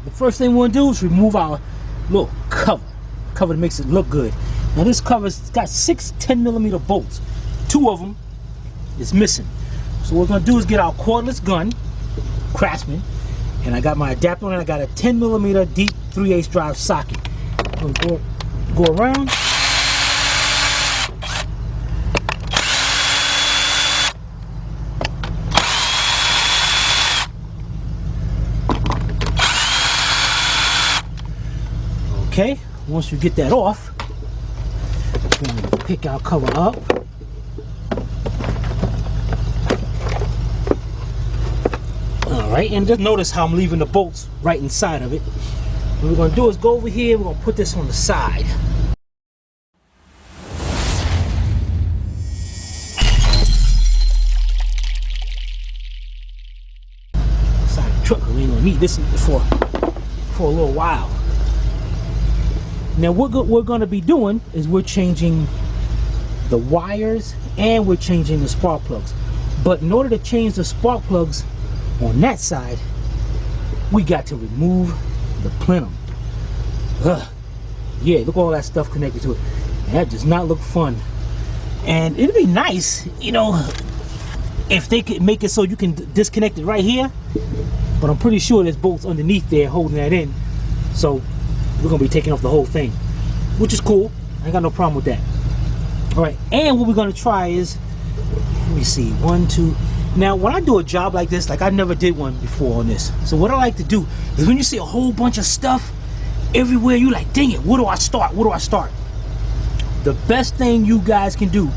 the first thing we want to do is remove our little cover that makes it look good. Now this cover's got 6 10mm bolts. 2 of them is missing. So what we're going to do is get our cordless gun, Craftsman, and I got my adapter on it. I got a 10mm deep 3/8 drive socket. I'm going to go around. Okay, once you get that off, we're going to pick our cover up. Alright, and just notice how I'm leaving the bolts right inside of it. What we're going to do is go over here, we're going to put this on the side. Side of the truck, we ain't going to need this for a little while. Now what we're going to be doing is we're changing the wires and we're changing the spark plugs. But in order to change the spark plugs on that side, we got to remove the plenum. Yeah, look at all that stuff connected to it. And that does not look fun. And it'd be nice, you know, if they could make it so you can disconnect it right here. But I'm pretty sure there's bolts underneath there holding that in. So we're going to be taking off the whole thing, which is cool. I ain't got no problem with that. Alright, and what we're going to try is, let me see, 1, 2. Now, when I do a job like this, like I never did one before on this. So what I like to do is when you see a whole bunch of stuff everywhere, you like, dang it, where do I start? Where do I start? The best thing you guys can do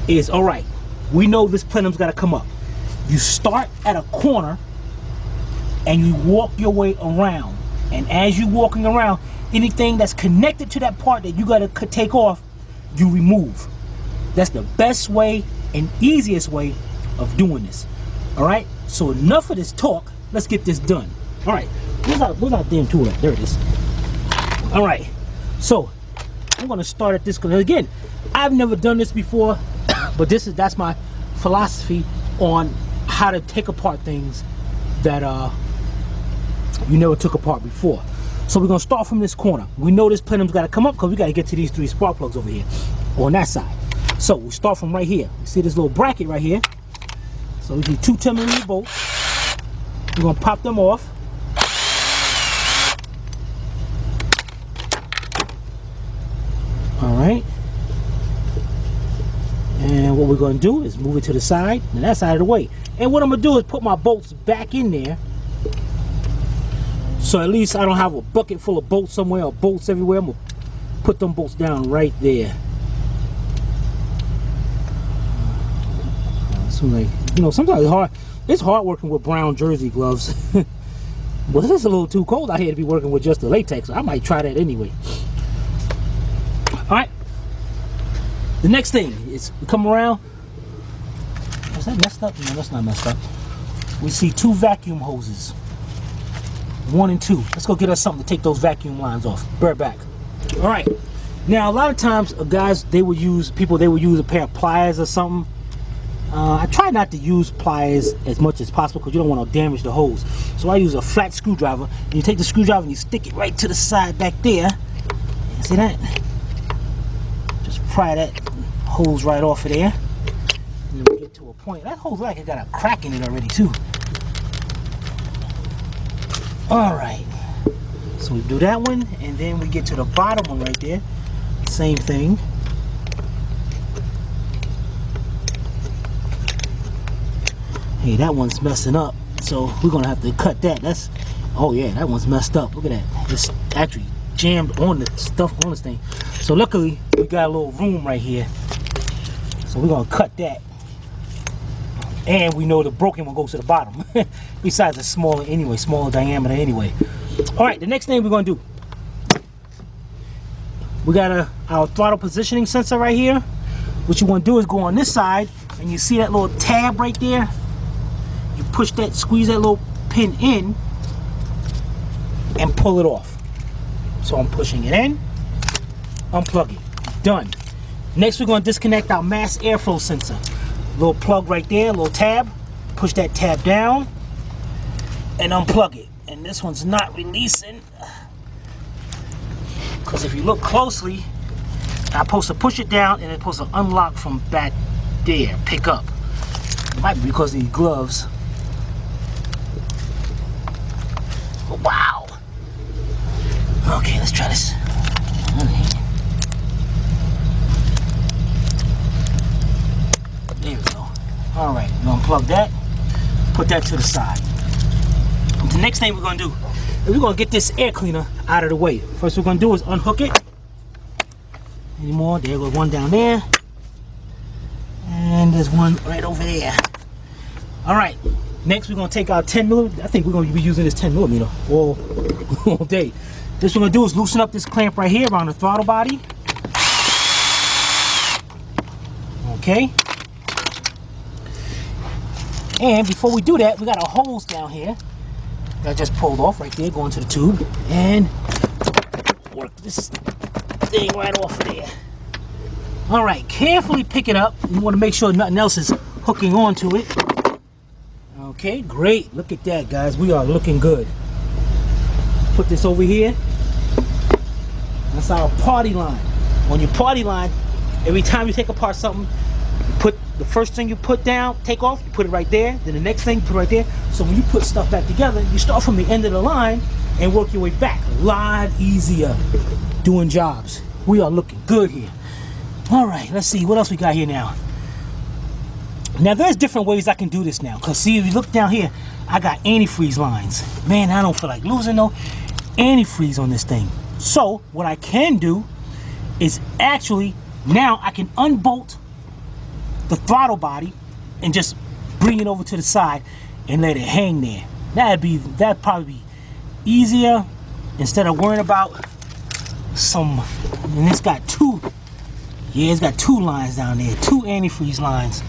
is, alright, we know this plenum's got to come up. You start at a corner and you walk your way around. And as you're walking around, anything that's connected to that part that you got to take off, you remove. That's the best way and easiest way of doing this. Alright, so enough of this talk. Let's get this done. Alright, where's our damn tool at? There it is. Alright, so I'm going to start at this. Again, I've never done this before, but that's my philosophy on how to take apart things that you never took apart before. So we're going to start from this corner. We know this plenum's got to come up because we got to get to these 3 spark plugs over here on that side. So we start from right here. You see this little bracket right here? So we do 2 10mm bolts. We're going to pop them off. Alright. And what we're going to do is move it to the side and that side of the way. And what I'm going to do is put my bolts back in there. So at least I don't have a bucket full of bolts somewhere or bolts everywhere. I'm going to put them bolts down right there. So like, you know, sometimes it's hard working with brown jersey gloves. Well, it's a little too cold out here to be working with just the latex. So I might try that anyway. Alright. The next thing is we come around. Is that messed up? No, that's not messed up. We see 2 vacuum hoses. 1 and 2. Let's go get us something to take those vacuum lines off. Bear back. Alright. Now a lot of times guys, they would use a pair of pliers or something. I try not to use pliers as much as possible because you don't want to damage the hose. So I use a flat screwdriver. And you take the screwdriver and you stick it right to the side back there. See that? Just pry that hose right off of there. And then we get to a point. That hose like it got a crack in it already too. Alright, so we do that one, and then we get to the bottom one right there. Same thing. Hey, that one's messing up, so we're gonna have to cut that. Oh yeah, that one's messed up. Look at that. It's actually jammed on the stuff on this thing. So luckily, we got a little room right here. So we're gonna cut that. And we know the broken one goes to the bottom. Besides, it's smaller anyway, smaller diameter anyway. Alright, the next thing we're going to do. We got our throttle positioning sensor right here. What you want to do is go on this side, and you see that little tab right there? You push that, squeeze that little pin in, and pull it off. So I'm pushing it in, unplug it. Done. Next we're going to disconnect our mass airflow sensor. Little plug right there, little tab. Push that tab down and unplug it. and this one's not releasing. Because if you look closely, I'm supposed to push it down and it's supposed to unlock from back there, pick up. Might be because of these gloves. Wow. Okay, let's try this. There we go. Alright, we're gonna unplug that, put that to the side. The next thing we're gonna do is we're gonna get this air cleaner out of the way. First we're gonna do is unhook it. Any more? There goes one down there. And there's one right over there. Alright, next we're gonna take our 10 millimeter. I think we're gonna be using this 10 millimeter all day. This we're gonna do is loosen up this clamp right here around the throttle body. Okay. And before we do that, we got our hose down here that I just pulled off right there, going to the tube, and work this thing right off of there. All right, carefully pick it up. You want to make sure nothing else is hooking onto it. Okay, great. Look at that, guys. We are looking good. Put this over here. That's our party line. On your party line, every time you take apart something, you put the first thing you put down, take off, you put it right there. Then the next thing, you put it right there. So when you put stuff back together, you start from the end of the line and work your way back. A lot easier doing jobs. We are looking good here. All right, let's see what else we got here now. Now there's different ways I can do this now. Cause see, if you look down here, I got antifreeze lines. Man, I don't feel like losing no antifreeze on this thing. So what I can do is actually now I can unbolt the throttle body and just bring it over to the side and let it hang there. That'd probably be easier instead of worrying about some. And it's got two. Yeah, it's got two lines down there, two antifreeze lines.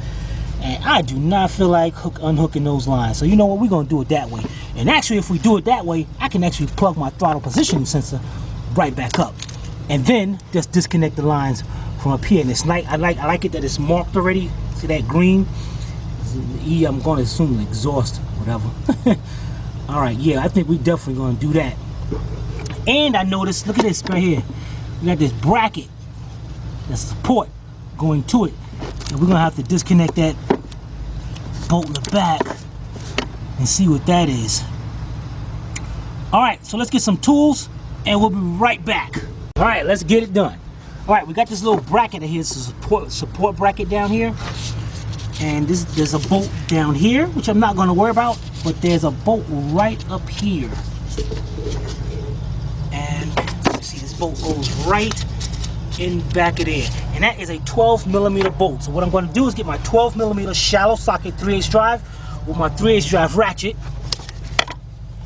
And I do not feel like unhooking those lines. So you know what, we're gonna do it that way. And actually, if we do it that way, I can actually plug my throttle positioning sensor right back up. And then just disconnect the lines from up here. And it's nice. I like it that it's marked already. See that green? I'm gonna assume exhaust, whatever. All right, yeah, I think we definitely gonna do that. And I noticed, look at this right here. We got this bracket, the support going to it. And we're gonna have to disconnect that bolt in the back and see what that is. All right, so let's get some tools and we'll be right back. All right, let's get it done. All right, we got this little bracket here. It's a support bracket down here. And there's a bolt down here, which I'm not gonna worry about, but there's a bolt right up here. And you see this bolt goes right in back of there. And that is a 12 millimeter bolt. So what I'm gonna do is get my 12 millimeter shallow socket 3/8 drive with my 3/8 drive ratchet.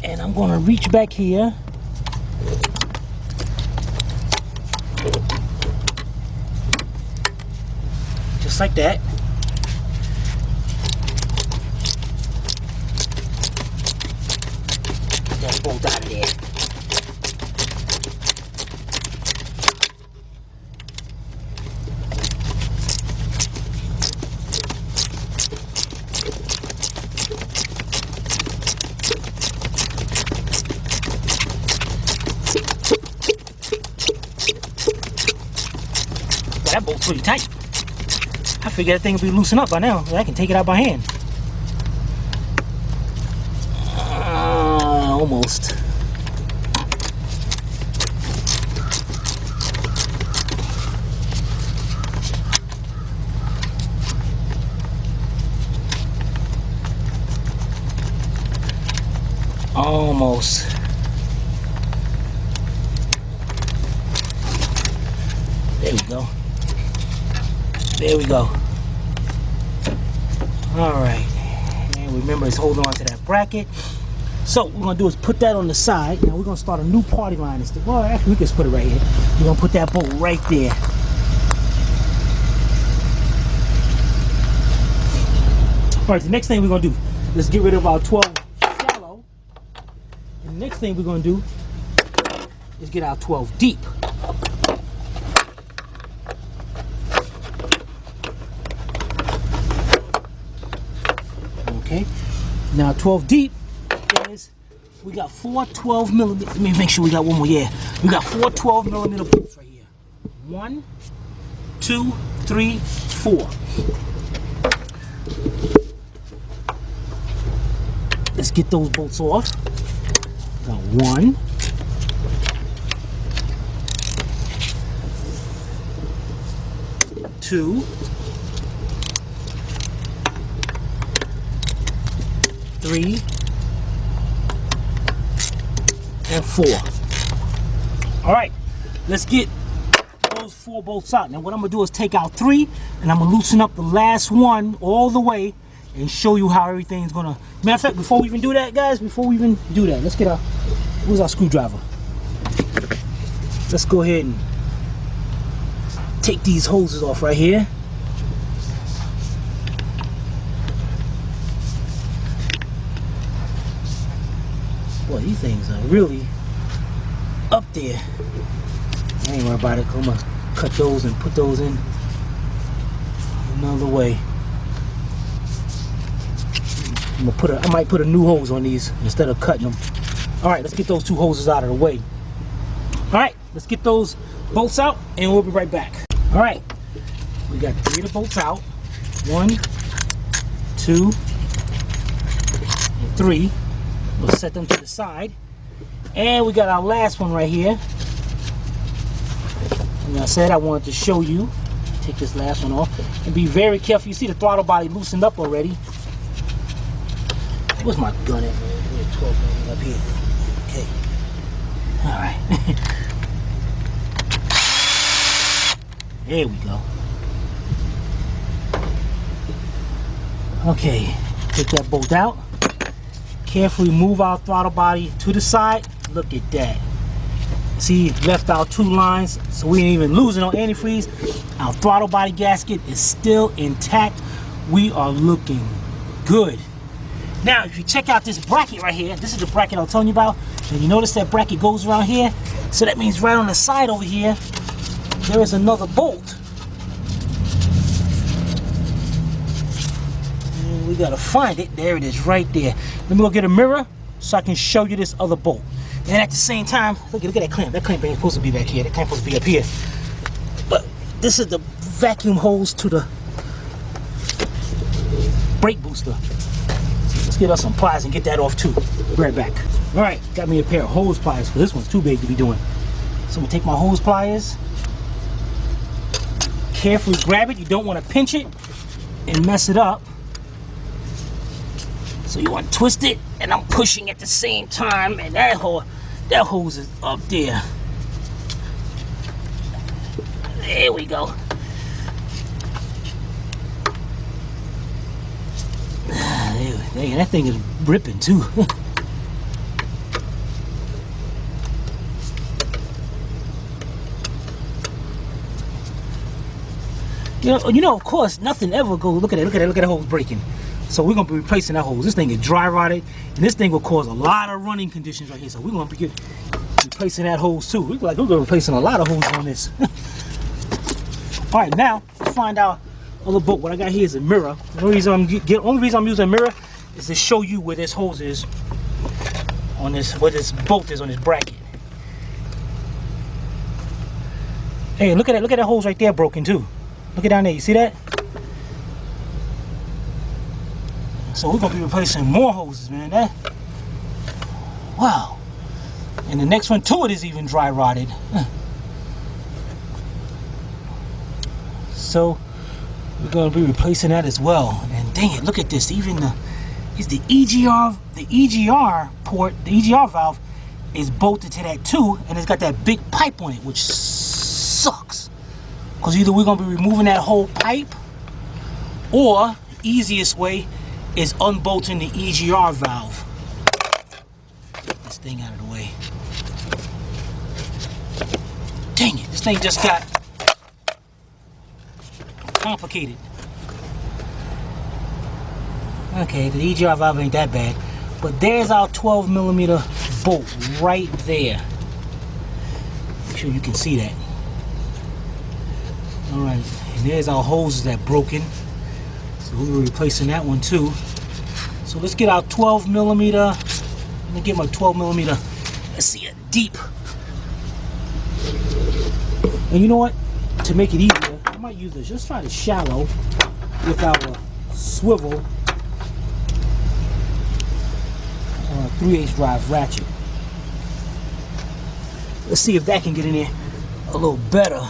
And I'm gonna reach back here. Just like that. Get that bolt out of there. That bolt's pretty tight. I figured that thing would be loosened up by now. I can take it out by hand. Almost. Almost. There we go. There we go. All right. And remember, it's holding on to that bracket. So what we're gonna do is put that on the side. Now we're gonna start a new party line instead. Well, actually, we can just put it right here. We're gonna put that bolt right there. All right. The next thing we're gonna do, let's get rid of our 12 shallow. And the next thing we're gonna do is get our 12 deep. Okay, now 12 deep is we got 4 12 millimeter. Let me make sure we got one more. Yeah, we got 4 12 millimeter bolts right here. 1, 2, 3, 4. Let's get those bolts off. Got 1, 2, 3, and 4. All right, let's get those 4 bolts out. Now what I'm gonna do is take out 3, and I'm gonna loosen up the last one all the way and show you how everything's gonna. Matter of fact, before we even do that, guys, let's get our, where's our screwdriver? Let's go ahead and take these hoses off right here. Boy, these things are really up there. I ain't worried about it. I'm gonna cut those and put those in another way. I might put a new hose on these instead of cutting them. All right, let's get those 2 hoses out of the way. All right, let's get those bolts out and we'll be right back. All right, we got 3 of the bolts out. 1, 2, and 3. We'll set them to the side. And we got our last one right here. And I said I wanted to show you. Take this last one off. And be very careful. You see the throttle body loosened up already. Where's my gun at, man? 12 up here. Okay. Alright. There we go. Okay. Take that bolt out. Carefully move our throttle body to the side. Look at that. See, left out 2 lines, so we ain't even losing on antifreeze. Our throttle body gasket is still intact. We are looking good. Now, if you check out this bracket right here, this is the bracket I was telling you about, and you notice that bracket goes around here, so that means right on the side over here, there is another bolt. And we gotta find it. There it is, right there. Let me go get a mirror so I can show you this other bolt. And at the same time, look at that clamp. That clamp ain't supposed to be back here. That clamp supposed to be up here. But this is the vacuum hose to the brake booster. Let's get us some pliers and get that off too. Be right back. All right, got me a pair of hose pliers because this one's too big to be doing. So I'm gonna take my hose pliers, carefully grab it. You don't want to pinch it and mess it up. So you want to twist it, and I'm pushing at the same time, and that hose is up there. There we go. Dang, that thing is ripping too. You know, of course, nothing ever goes. Look at that hose breaking. So we're gonna be replacing that hose. This thing is dry rotted, and this thing will cause a lot of running conditions right here. So we're gonna be replacing that hose too. We're gonna be replacing a lot of hoses on this. All right, now let's find out other bolt. What I got here is a mirror. The only reason I'm using a mirror is to show you where this hose is on this, where this bolt is on this bracket. Hey, look at that hose right there broken too. Look at down there. You see that? So we're gonna be replacing more hoses, man. Wow. And the next one to it is even dry rotted. So we're gonna be replacing that as well. And dang it, look at this. Even the EGR port, the EGR valve is bolted to that too, and it's got that big pipe on it, which sucks. Because either we're gonna be removing that whole pipe, or easiest way is unbolting the EGR valve. Get this thing out of the way. Dang it, this thing just got complicated. Okay, the EGR valve ain't that bad, but there's our 12 millimeter bolt right there. Make sure you can see that. All right, and there's our hoses that broken. So we're replacing that one too. So let's get our 12 millimeter Let me get my 12 millimeter. Let's see it deep. And you know what? To make it easier, I might use this. Just try to shallow with our swivel 3/8 drive ratchet. Let's see if that can get in there a little better.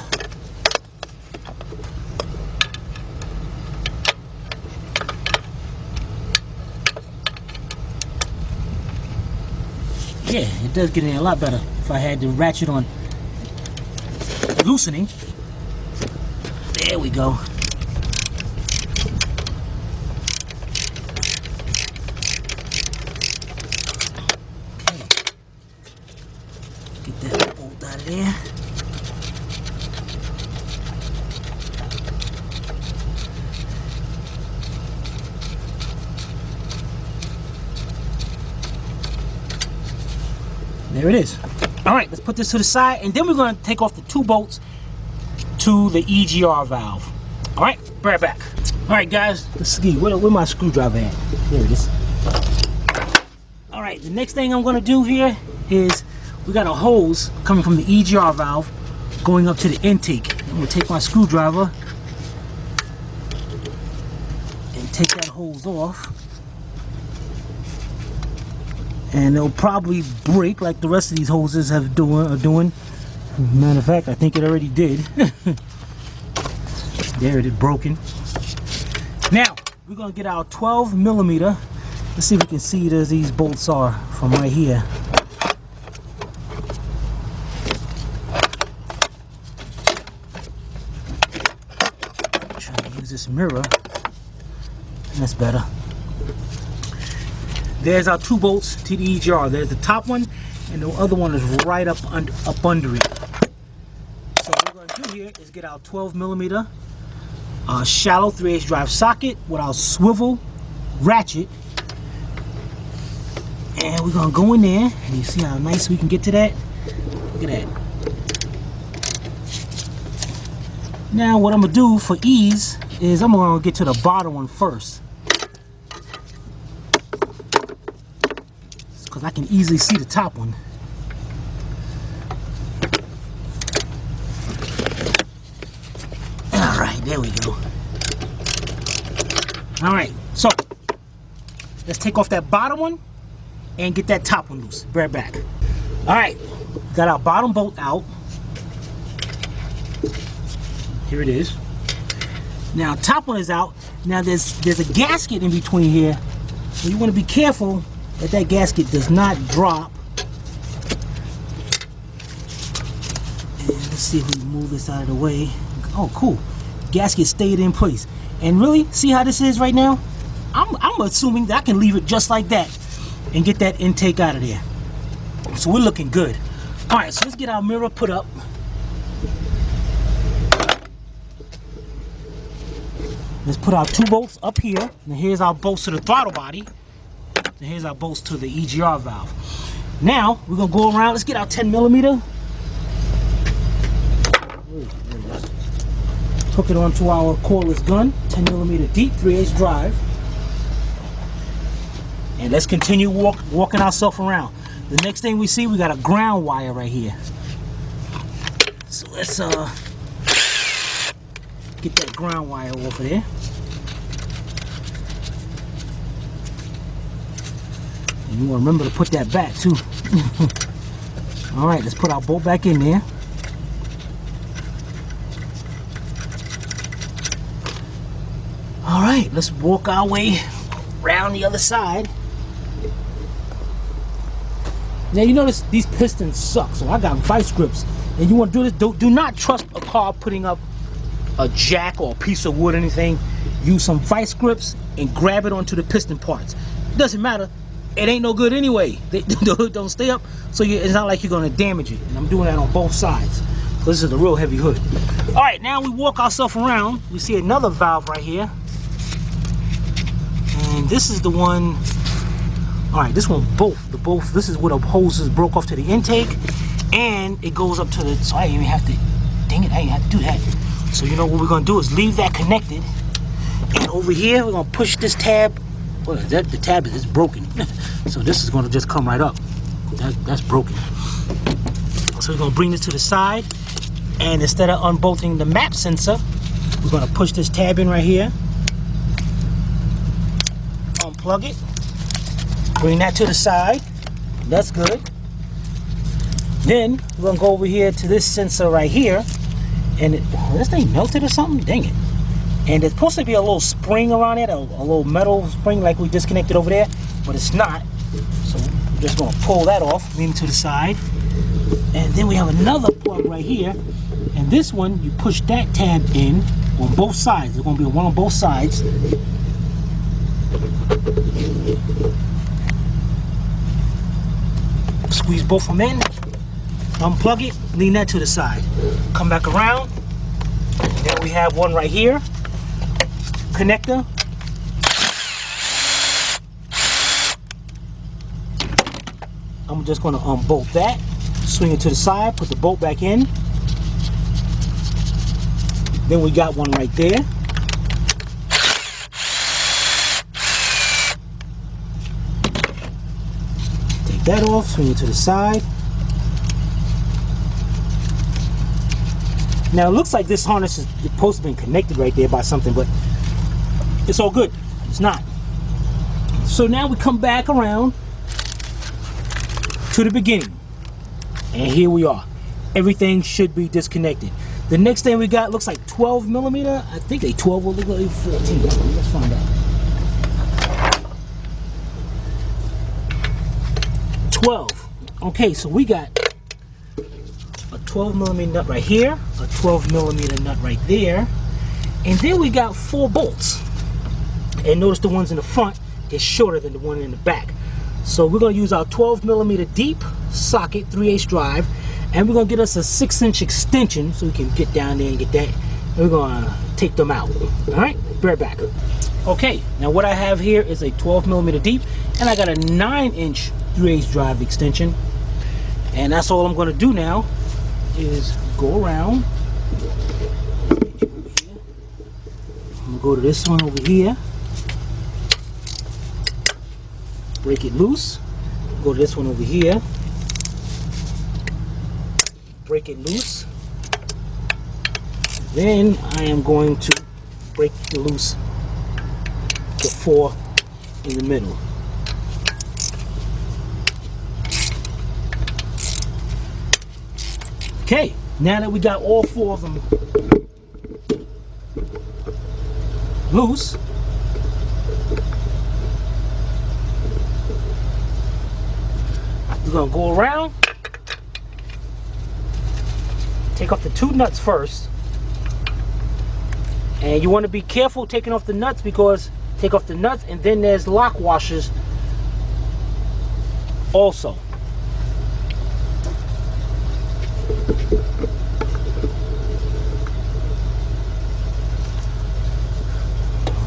Yeah, it does get in there a lot better. If I had the ratchet on loosening. There we go. Okay. Get that bolt out of there. There it is. All right, let's put this to the side, and then we're going to take off the 2 bolts to the EGR valve. All right, be right back. All right, guys, let's see. Where my screwdriver at? There it is. All right, the next thing I'm going to do here is we got a hose coming from the EGR valve going up to the intake. I'm going to take my screwdriver and take that hose off. And it'll probably break like the rest of these hoses are doing. Matter of fact, I think it already did. There it is, broken. Now we're gonna get our 12 millimeter. Let's see if we can see it as these bolts are from right here. I'm trying to use this mirror. That's better. There's our 2 bolts to the EGR. There's the top one, and the other one is right up under it. So what we're going to do here is get our 12 millimeter shallow 3/8 drive socket with our swivel ratchet, and we're going to go in there. And you see how nice we can get to that? Look at that. Now what I'm going to do for ease is I'm going to get to the bottom one first, because I can easily see the top one. Alright, there we go. Alright, so let's take off that bottom one and get that top one loose. Be right back. Alright, got our bottom bolt out. Here it is. Now top one is out. Now there's a gasket in between here, so you want to be careful that gasket does not drop. And let's see if we can move this out of the way. Oh, cool. Gasket stayed in place. And really, see how this is right now? I'm assuming that I can leave it just like that and get that intake out of there. So we're looking good. All right, so let's get our mirror put up. Let's put our 2 bolts up here. Now here's our bolts to the throttle body. And here's our bolts to the EGR valve. Now we're gonna go around. Let's get our 10 millimeter. Hook it onto our cordless gun, 10 millimeter deep, 3/8 drive, and let's continue walking ourselves around. The next thing we see, we got a ground wire right here. So let's get that ground wire off of there. And you want to remember to put that back too. All right, let's put our bolt back in there. All right, let's walk our way around the other side. Now you notice these pistons suck, so I got vice grips. And you want to do this, do not trust a car putting up a jack or a piece of wood or anything. Use some vice grips and grab it onto the piston parts. It doesn't matter. It ain't no good anyway. The hood don't stay up, so it's not like you're gonna damage it. And I'm doing that on both sides. So this is a real heavy hood. All right, now we walk ourselves around. We see another valve right here. And this is the one. All right, this one both. This is where the hoses broke off to the intake, and it goes up to the. So I didn't even have to. Dang it, I didn't have to do that. So you know what we're gonna do is leave that connected, and over here we're gonna push this tab Well, the tab is broken. So this is going to just come right up. That's broken. So we're going to bring this to the side, and instead of unbolting the map sensor, we're going to push this tab in right here, unplug it, bring that to the side. That's good. Then we're going to go over here to this sensor right here, and this thing melted or something? Dang it. And there's supposed to be a little spring around it, a little metal spring like we disconnected over there, but it's not. So we're just going to pull that off, lean it to the side. And then we have another plug right here, and this one, you push that tab in on both sides. There's going to be one on both sides. Squeeze both of them in, unplug it, lean that to the side. Come back around, and then we have one right here, connector. I'm just going to unbolt that, swing it to the side, put the bolt back in. Then we got one right there. Take that off, swing it to the side. Now it looks like this harness is supposed to be connected right there by something, but it's all good. It's not. So now we come back around to the beginning, and here we are. Everything should be disconnected. The next thing we got looks like 12 millimeter. I think they 12 will look like 14. Let's find out. 12. Okay, so we got a 12 millimeter nut right here, a 12 millimeter nut right there, and then we got 4 bolts. And notice the ones in the front is shorter than the one in the back. So we're going to use our 12 millimeter deep socket 3/8 drive, and we're going to get us a 6-inch extension so we can get down there and get that, and we're going to take them out. All right, be right back. Okay, now what I have here is a 12 millimeter deep, and I got a 9-inch 3/8 drive extension, and that's all I'm going to do now is go around. I'm going to go to this one over here, break it loose, go to this one over here, break it loose. Then I am going to break loose the 4 in the middle. Okay, now that we got all 4 of them loose, we're going to go around, take off the 2 nuts first, and you want to be careful taking off the nuts, because take off the nuts and then there's lock washers also.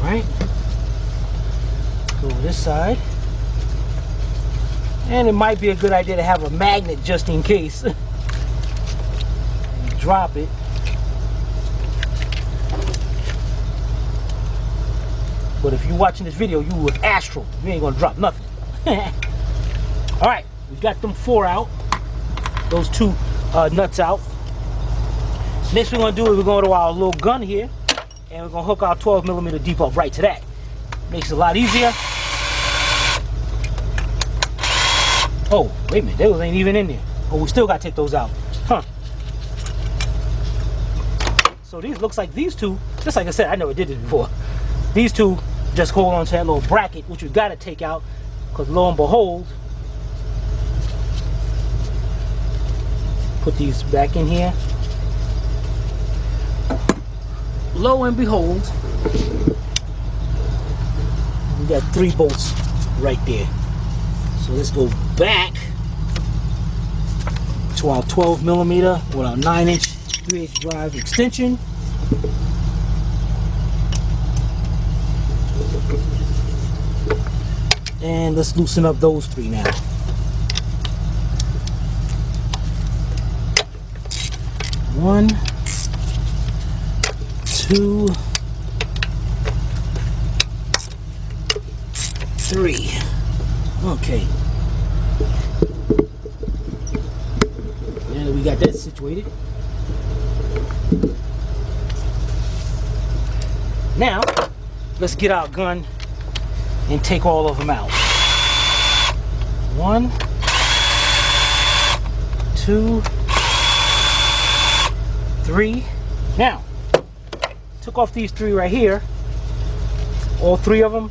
Alright, go to this side. And it might be a good idea to have a magnet just in case. Drop it. But if you're watching this video, you with Astral, you ain't gonna drop nothing. Alright, we got them 4 out. Those 2 nuts out. Next we're gonna do is we're going to our little gun here, and we're gonna hook our 12 millimeter deep up right to that. Makes it a lot easier. Oh, wait a minute, those ain't even in there. Oh, we still gotta take those out. Huh. So these looks like these 2, just like I said, I never did this before. These 2 just hold on to that little bracket, which we gotta take out, because lo and behold, put these back in here. Lo and behold, we got 3 bolts right there. So let's go back to our 12 millimeter with our 9-inch 3/8 drive extension. And let's loosen up those 3 now. One, 2, 3. Okay. Now that we got that situated. Now, let's get our gun and take all of them out. 1, 2, 3. Now, took off these 3 right here. All 3 of them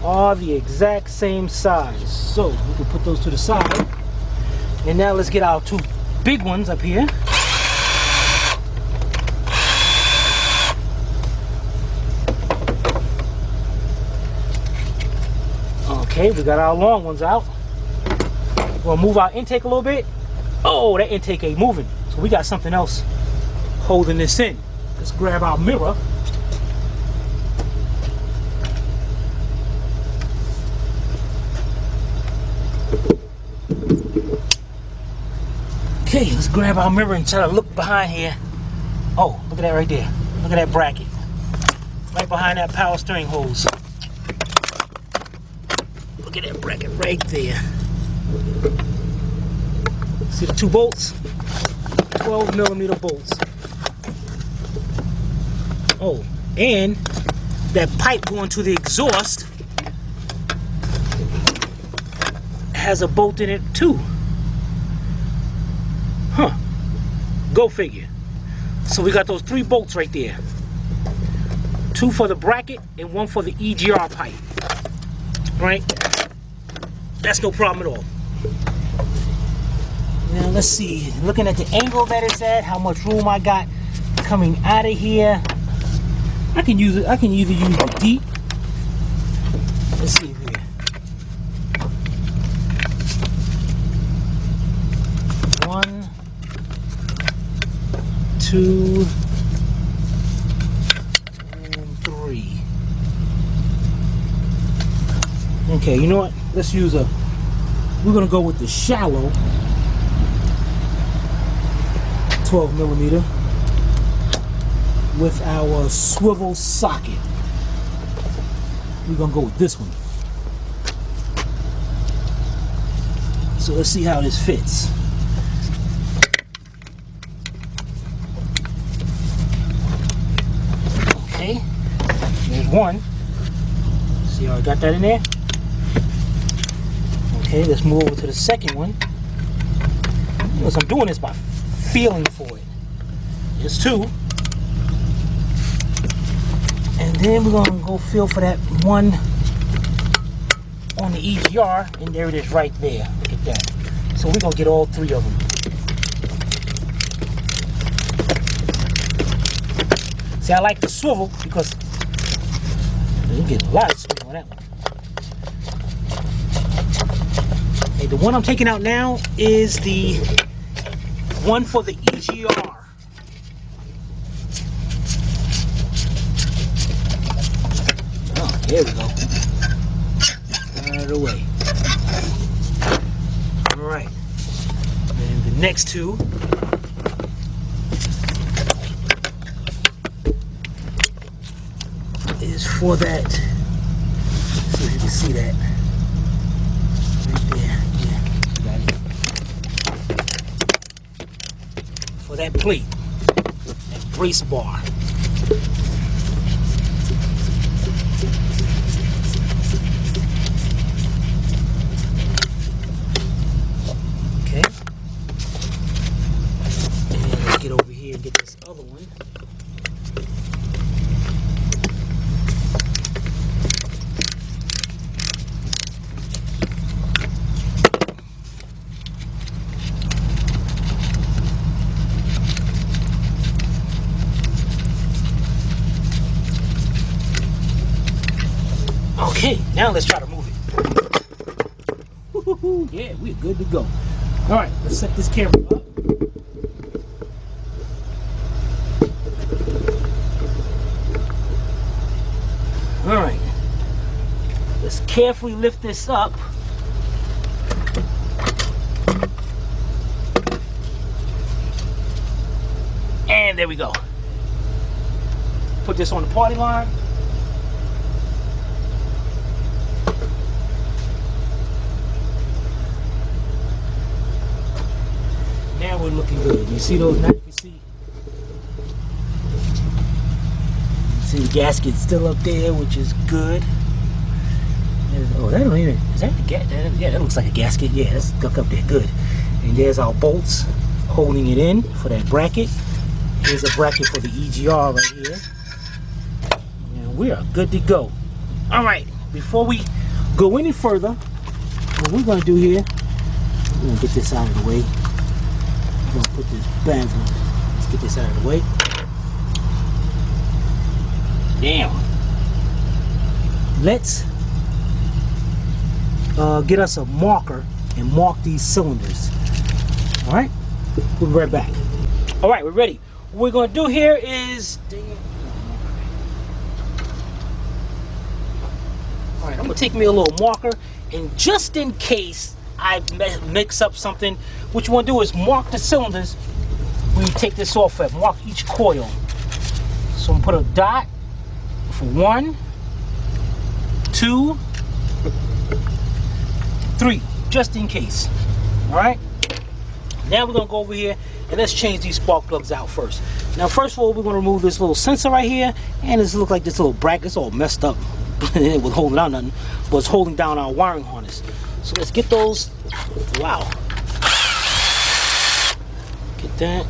are the exact same size. So we can put those to the side. And now let's get our 2 big ones up here. Okay, we got our long ones out. We'll move our intake a little bit. Oh, that intake ain't moving. So we got something else holding this in. Let's grab our mirror. Okay, let's grab our mirror and try to look behind here. Oh, look at that right there. Look at that bracket. Right behind that power steering hose. Look at that bracket right there. See the 2 bolts? 12mm bolts. Oh, and that pipe going to the exhaust has a bolt in it too. Huh. Go figure. So we got those 3 bolts right there. 2 for the bracket and 1 for the EGR pipe. Right? That's no problem at all. Now let's see. Looking at the angle that it's at, how much room I got coming out of here. I can use it. I can either use the deep. Let's see here. 1, 2, and 3. Okay, you know what? Let's use a. We're gonna go with the shallow 12mm with our swivel socket. We're gonna go with this one. So let's see how this fits. Okay, there's one. See how I got that in there? Okay, let's move over to the second one. Notice I'm doing this by feeling for it. There's 2. And then we're gonna go feel for that one on the EGR, and there it is right there. Look at that. So we're gonna get all 3 of them. See, I like the swivel because you get a lot of swivel on that one. Okay, the one I'm taking out now is the one for the EGR. Oh, there we go. Out of the way. All right. And the next 2 is for that. Let's see if you can see that. Right there. Yeah, got it. For that plate, that brace bar. Okay. And let's get over here and get this other one. Okay, now let's try to move it. Woo-hoo-hoo. Yeah, we're good to go. All right, let's set this camera up. All right, let's carefully lift this up. And there we go. Put this on the party line. Now we're looking good. You see those? Now you can see the gasket's still up there, which is good. Oh, that don't even, is that the gasket? Yeah, that looks like a gasket. Yeah, that's stuck up there, good. And there's our bolts holding it in for that bracket. Here's a bracket for the EGR right here. And we are good to go. All right, before we go any further, what we're gonna do here, we're gonna get this out of the way. We're gonna put this bag on. Let's get this out of the way. Damn. Let's get us a marker and mark these cylinders. All right, we'll be right back. All right, we're ready. What we're gonna do here is, all right, I'm gonna take me a little marker, and just in case I mix up something, what you wanna do is mark the cylinders when you take this off at, mark each coil. So I'm gonna put a dot for 1, 2, 3, just in case. All right, now we're gonna go over here and let's change these spark plugs out first. Now first of all, we're gonna remove this little sensor right here, and this looks like this little bracket. It's all messed up. It was holding down nothing, but it's holding down our wiring harness. So let's get those. Wow, get that.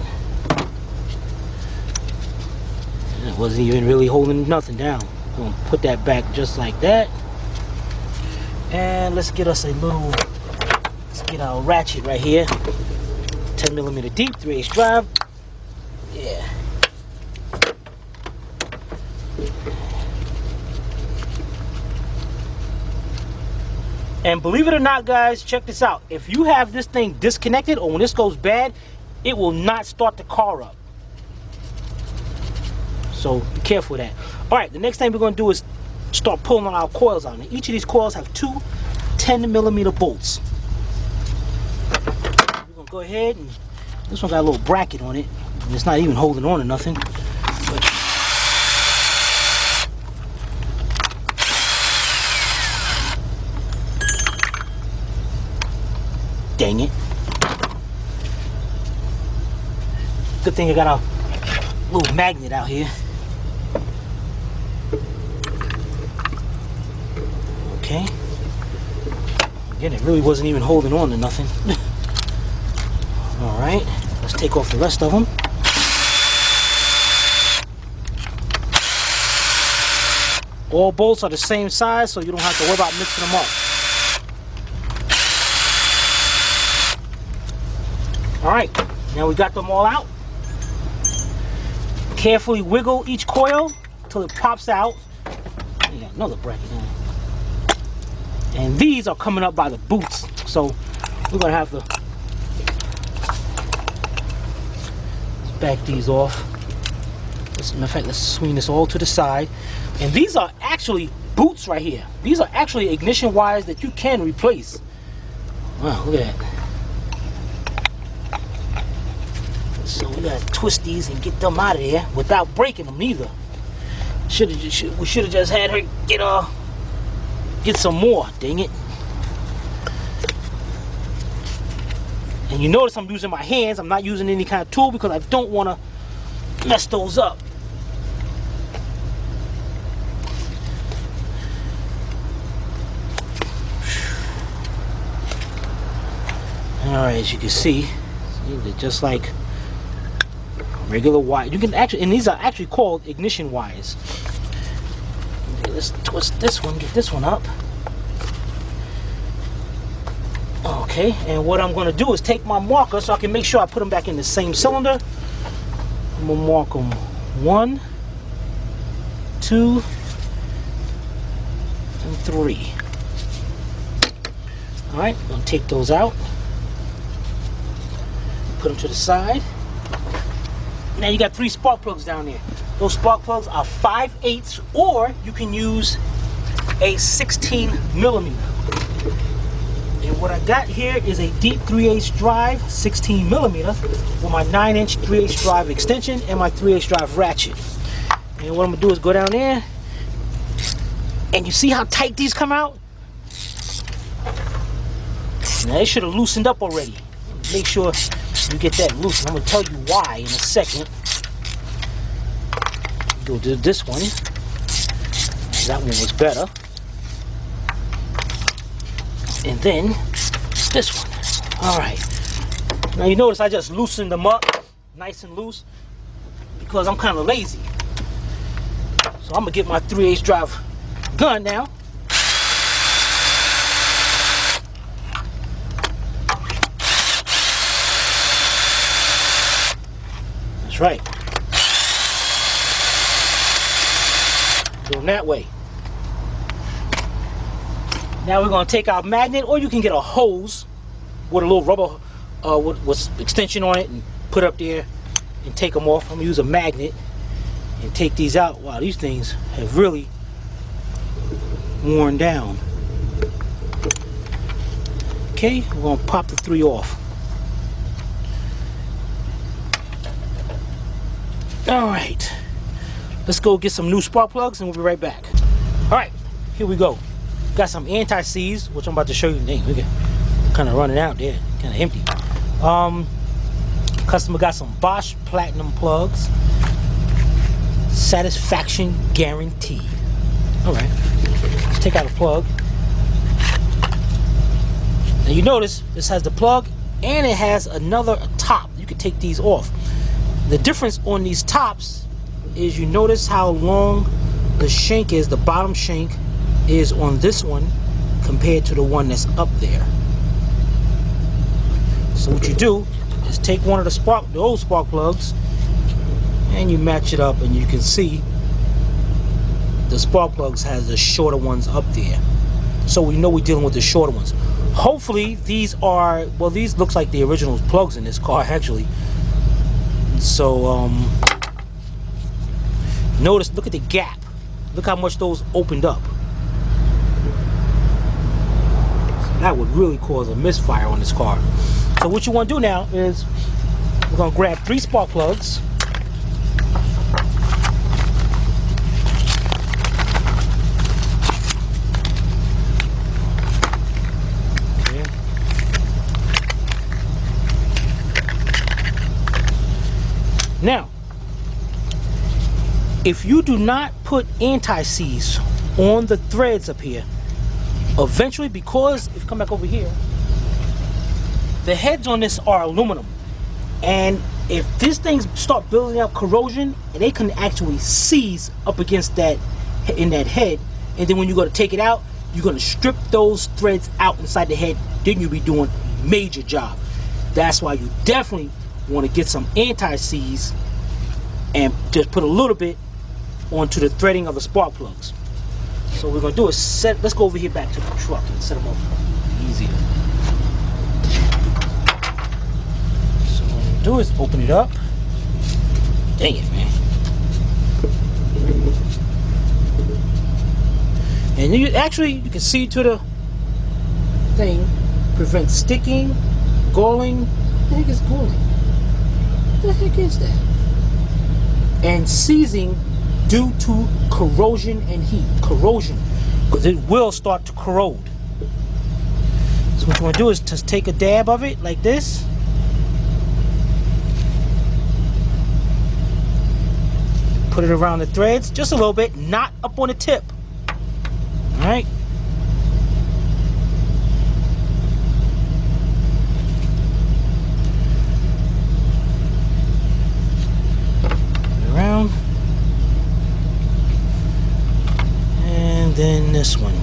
It wasn't even really holding nothing down. I'm gonna put that back just like that. And let's get us a little, let's get our ratchet right here. 10mm deep, 3/8 drive. Yeah. And believe it or not, guys, check this out. If you have this thing disconnected, or when this goes bad, it will not start the car up. So be careful with that. All right, the next thing we're gonna do is start pulling on our coils out. Now, each of these coils have 2 10mm bolts. We're gonna go ahead, and this one got a little bracket on it, and it's not even holding on or nothing. But dang it. Good thing I got a little magnet out here. Okay. Again, it really wasn't even holding on to nothing. All right, let's take off the rest of them. All bolts are the same size, so you don't have to worry about mixing them up. All right, now we got them all out. Carefully wiggle each coil until it pops out. You got another bracket on it. And these are coming up by the boots, so we're gonna have to back these off. As a matter of fact, let's swing this all to the side. And these are actually boots right here. These are actually ignition wires that you can replace. Wow, look at that. So we gotta twist these and get them out of there without breaking them either. We should have just had her get some more, dang it. And you notice I'm using my hands. I'm not using any kind of tool because I don't want to mess those up. Alright, as you can see, they're just like regular wire. You can actually, and these are actually called ignition wires. Okay, let's twist this one, get this one up. Okay, and what I'm going to do is take my marker so I can make sure I put them back in the same cylinder. I'm going to mark them 1, 2, and 3. Alright, I'm going to take those out. Put them to the side. Now you got 3 spark plugs down there. Those spark plugs are 5/8, or you can use a 16mm. And what I got here is a deep 3/8 drive, 16mm, with my 9-inch 3/8 drive extension and my 3/8 drive ratchet. And what I'm gonna do is go down there, and you see how tight these come out? Now they should have loosened up already. Make sure You get that loose, and I'm gonna tell you why in a second. Go to this one. That one was better. And then this one. All right. Now you notice I just loosened them up, nice and loose, because I'm kind of lazy. So I'm gonna get my 3/8 drive gun now. That's right. Going that way. Now we're gonna take our magnet, or you can get a hose with a little rubber with extension on it and put up there and take them off. I'm gonna use a magnet and take these out. Wow, these things have really worn down. Okay, we're gonna pop the 3 off. All right, let's go get some new spark plugs and we'll be right back. All right, here we go. Got some anti-seize, which I'm about to show you. Dang, look at, kind of running out there, kind of empty. Customer got some Bosch Platinum plugs. Satisfaction guaranteed. All right, let's take out a plug. Now you notice this has the plug and it has another top. You can take these off. The difference on these tops is you notice how long the shank is, the bottom shank is on this one compared to the one that's up there. So what you do is take one of the old spark plugs and you match it up, and you can see the spark plugs has the shorter ones up there. So we know we're dealing with the shorter ones. Hopefully these are, well, these looks like the original plugs in this car actually. So notice, look at the gap. Look how much those opened up. So that would really cause a misfire on this car. So what you want to do now is we're going to grab 3 spark plugs. Okay. Now, if you do not put anti-seize on the threads up here, eventually, because if you come back over here, the heads on this are aluminum, and if these things start building up corrosion, and they can actually seize up against that in that head, and then when you go to take it out, you're going to strip those threads out inside the head. Then you'll be doing a major job. That's why you definitely want to get some anti-seize and just put a little bit onto the threading of the spark plugs. So what we're going to do is let's go over here back to the truck and set them up easier. So what we're going to do is open it up. Dang it, man. And you can see to the thing, prevent sticking, galling. What the heck is galling? What the heck is that? And seizing due to corrosion and heat. Corrosion, because it will start to corrode. So what you want to do is just take a dab of it like this. Put it around the threads just a little bit, not up on the tip. All right. Around. And then this one.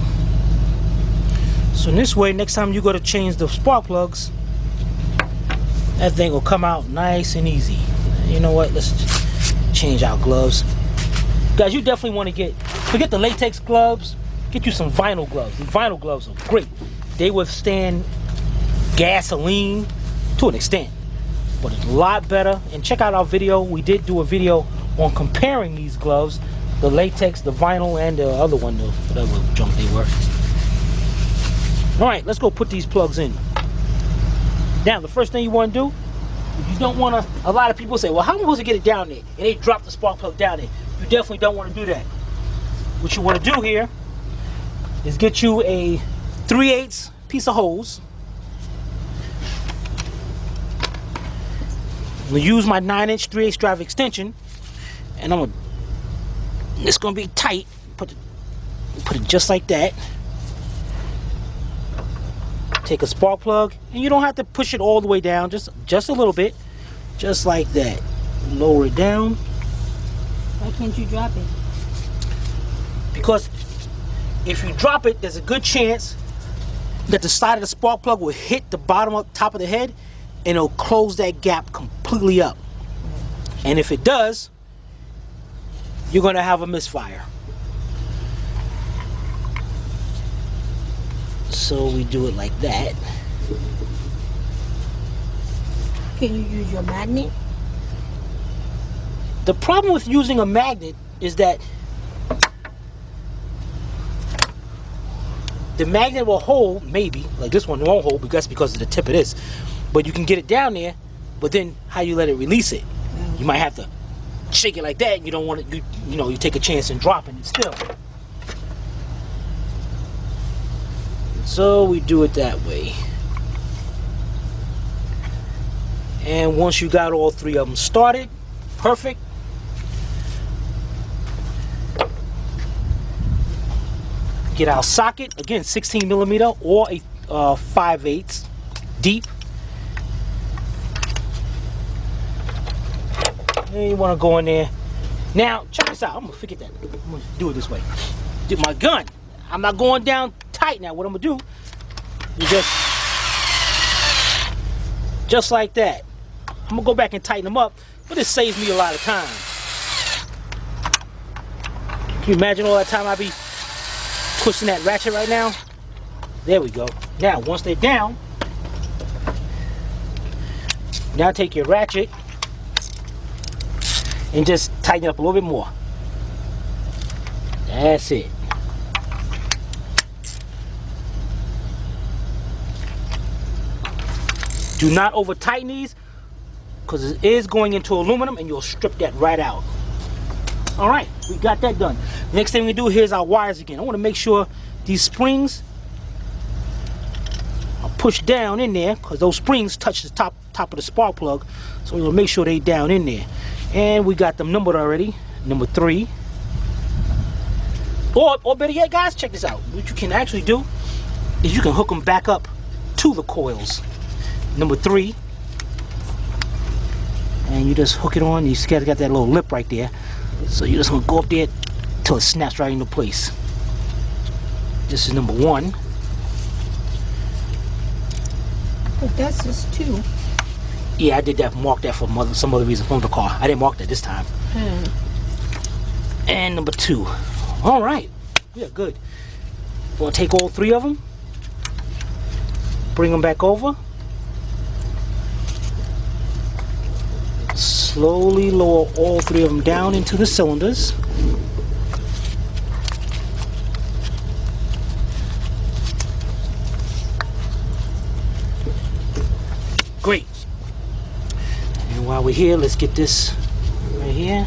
So in this way, next time you go to change the spark plugs, that thing will come out nice and easy. You know what? Let's just change our gloves. Guys, you definitely want to forget the latex gloves. Get you some vinyl gloves. The vinyl gloves are great. They withstand gasoline to an extent, but it's a lot better. And check out our video. We did do a video on comparing these gloves, the latex, the vinyl, and the other one, whatever junk they were. All right, let's go put these plugs in. Now, the first thing you want to do, you don't want to, a lot of people say, well, how am I supposed to get it down there? And they drop the spark plug down there. You definitely don't want to do that. What you want to do here is get you a 3/8 piece of hose. I'm gonna use my 9-inch 3/8 drive extension, and it's gonna be tight. Put it just like that. Take a spark plug, and you don't have to push it all the way down, just a little bit, just like that. Lower it down. Why can't you drop it? Because if you drop it, there's a good chance that the side of the spark plug will hit the top of the head, and it'll close that gap completely up. And if it does, you're gonna have a misfire. So we do it like that. Can you use your magnet? The problem with using a magnet is that the magnet will hold, maybe, like this one won't hold because of the tip of this. But you can get it down there, but then how you let it release it? You might have to shake it like that. You don't want it, you know, you take a chance in dropping it still. So we do it that way. And once you got all 3 of them started, perfect. Get our socket, again 16mm or a 5/8 deep. And you want to go in there. Now check this out. I'm gonna forget that. I'm gonna do it this way. Do my gun. I'm not going down tight now. What I'm gonna do is just like that. I'm gonna go back and tighten them up, but it saves me a lot of time. Can you imagine all that time I be twisting that ratchet right now? There we go. Now once they're down, now take your ratchet and just tighten it up a little bit more. That's it. Do not over tighten these, because it is going into aluminum and you'll strip that right out. All right, we got that done. Next thing we do here is our wires again. I want to make sure these springs are pushed down in there, because those springs touch the top of the spark plug. So we'll make sure they down in there. And we got them numbered already. Number 3. Or better yet, guys, check this out. What you can actually do is you can hook them back up to the coils. Number 3, and you just hook it on. You see, got that little lip right there, so you just gonna go up there till it snaps right into place. This is number 1. But that's just 2. Yeah, I did that. Mark that for some other reason from the car. I didn't mark that this time. And number 2. All right, we are good. We're gonna take all 3 of them, bring them back over. Slowly lower all 3 of them down into the cylinders. Great. And while we're here, let's get this right here.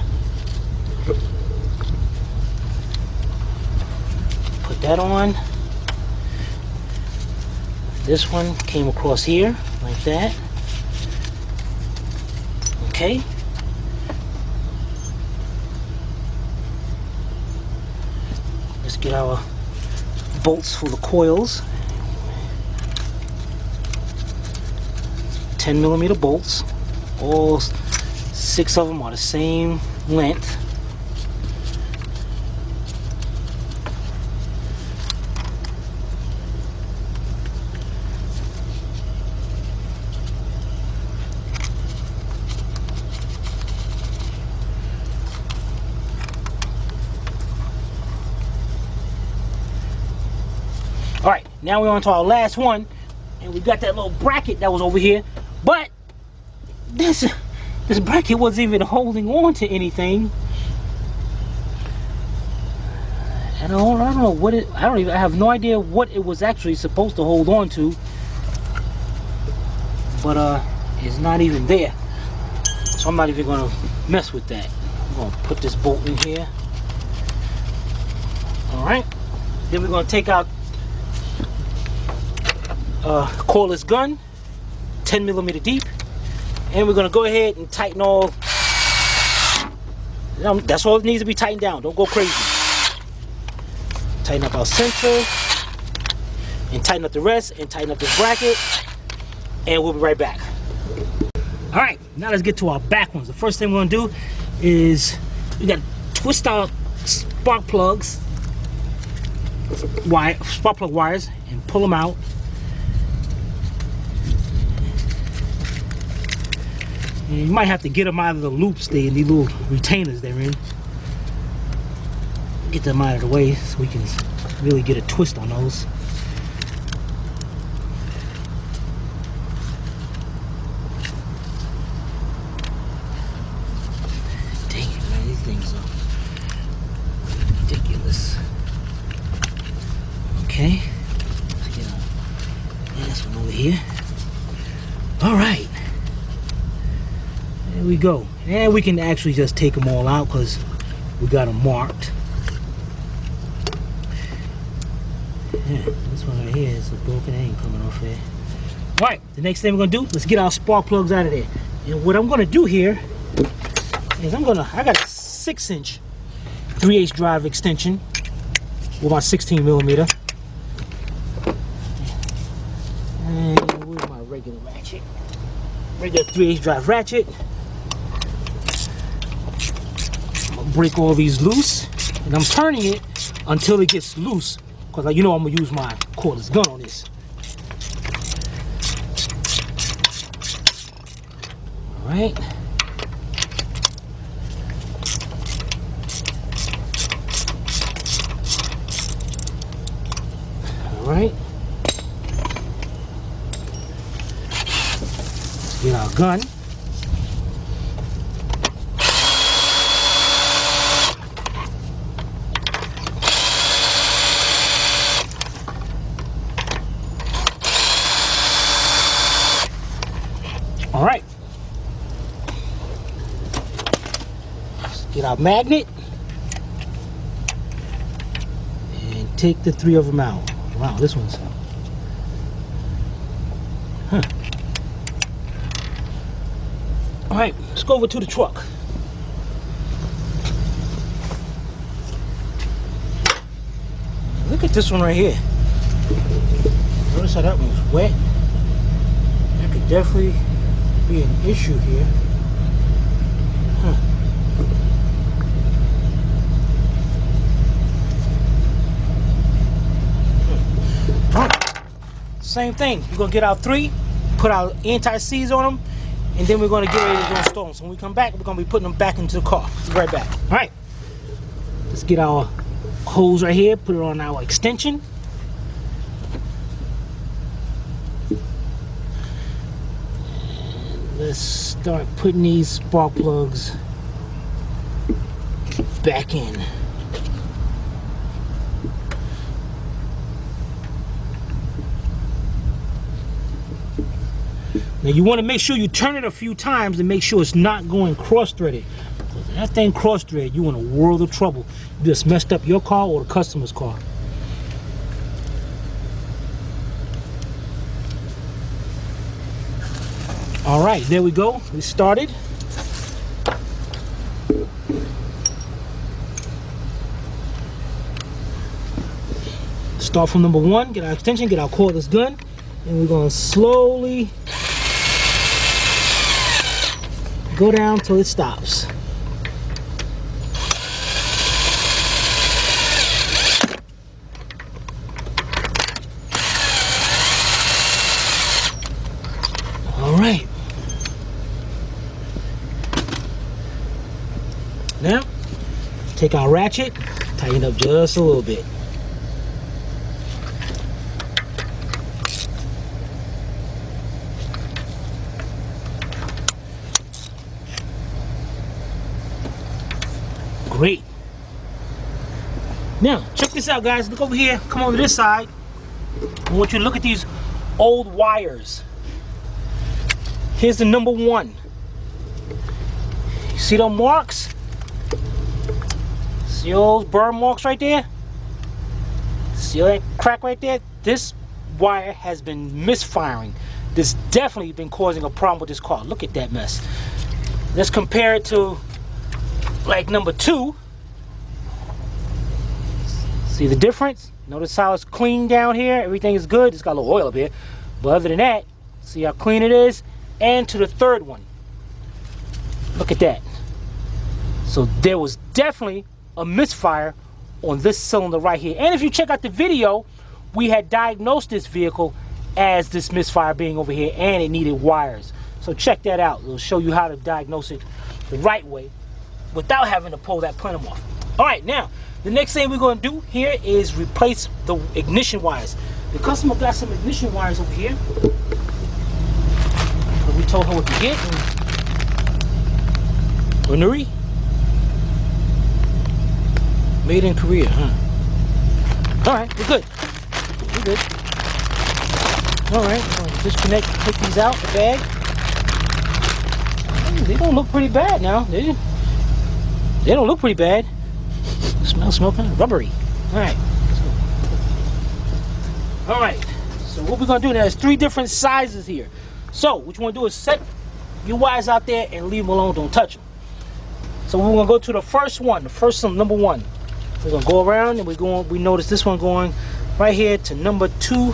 Put that on. This one came across here like that. Okay. Let's get our bolts for the coils. 10mm bolts. All 6 of them are the same length. All right, now we're on to our last one, and we got that little bracket that was over here, but this bracket wasn't even holding on to anything. And I don't know what it. I have no idea what it was actually supposed to hold on to, but it's not even there. So I'm not even gonna mess with that. I'm gonna put this bolt in here. All right. Then we're gonna take out cordless gun, 10mm deep. And we're gonna go ahead and tighten all. That's all it needs to be tightened down. Don't go crazy. Tighten up our center, and tighten up the rest, and tighten up this bracket, and we'll be right back. All right, now let's get to our back ones. The first thing we're gonna do is we gotta twist our spark plugs, spark plug wires, and pull them out. And you might have to get them out of the loops, these little retainers they're in. Get them out of the way so we can really get a twist on those. Dang it, man, these things are ridiculous. Okay, let's get this one over here. All right. There we go. And we can actually just take them all out because we got them marked. Yeah, this one right here is a broken end coming off there. All right, the next thing we're gonna do, let's get our spark plugs out of there. And what I'm gonna do here is I got a 6-inch 3/8 drive extension with my 16mm. And where's my regular ratchet? Regular 3/8 drive ratchet. Break all these loose, and I'm turning it until it gets loose because you know I'm gonna use my cordless gun on this. All right. All right. Let's get our gun. All right, let's get our magnet and take the 3 of them out. Wow, this one's, All right, let's go over to the truck. Look at this one right here. Notice how that one's wet. That could definitely be an issue here. Same thing. We're gonna get our 3, put our anti-seize on them, and then we're gonna get ready to go install them. So when we come back, we're gonna be putting them back into the car. Be right back. All right. Let's get our hose right here. Put it on our extension. Let's start putting these spark plugs back in. Now you want to make sure you turn it a few times to make sure it's not going cross-threaded. If that thing cross-threaded, you in a world of trouble. You just messed up your car or the customer's car. All right, there we go. We started. Start from number 1, get our extension, get our cordless gun, and we're gonna slowly go down till it stops. All right. Now, take our ratchet, tighten up just a little bit. Great. Now, check this out, guys. Look over here. Come over this side. I want you to look at these old wires. Here's the number 1. See those marks? See those burn marks right there? See that crack right there? This wire has been misfiring. This definitely been causing a problem with this car. Look at that mess. Let's compare it to like number 2. See the difference? Notice how it's clean down here. Everything is good. It's got a little oil up here, but other than that, see how clean it is. And to the third one, look at that. So there was definitely a misfire on this cylinder right here. And if you check out the video, we had diagnosed this vehicle as this misfire being over here, and it needed wires. So check that out. It'll show you how to diagnose it the right way without having to pull that plenum off. All right, now the next thing we're going to do here is replace the ignition wires. The customer got some ignition wires over here. So we told her what to get. Nuri? Made in Korea, huh? All right, we're good. We're good. All right, so disconnect, take these out the bag. They don't look pretty bad now. They don't look pretty bad. Smell kind of rubbery. All right. All right. So what we're gonna do now? There's 3 different sizes here. So what you want to do is set your wires out there and leave them alone. Don't touch them. So we're gonna go to the first one. The first one, number 1. We're gonna go around and we notice this one going right here to number 2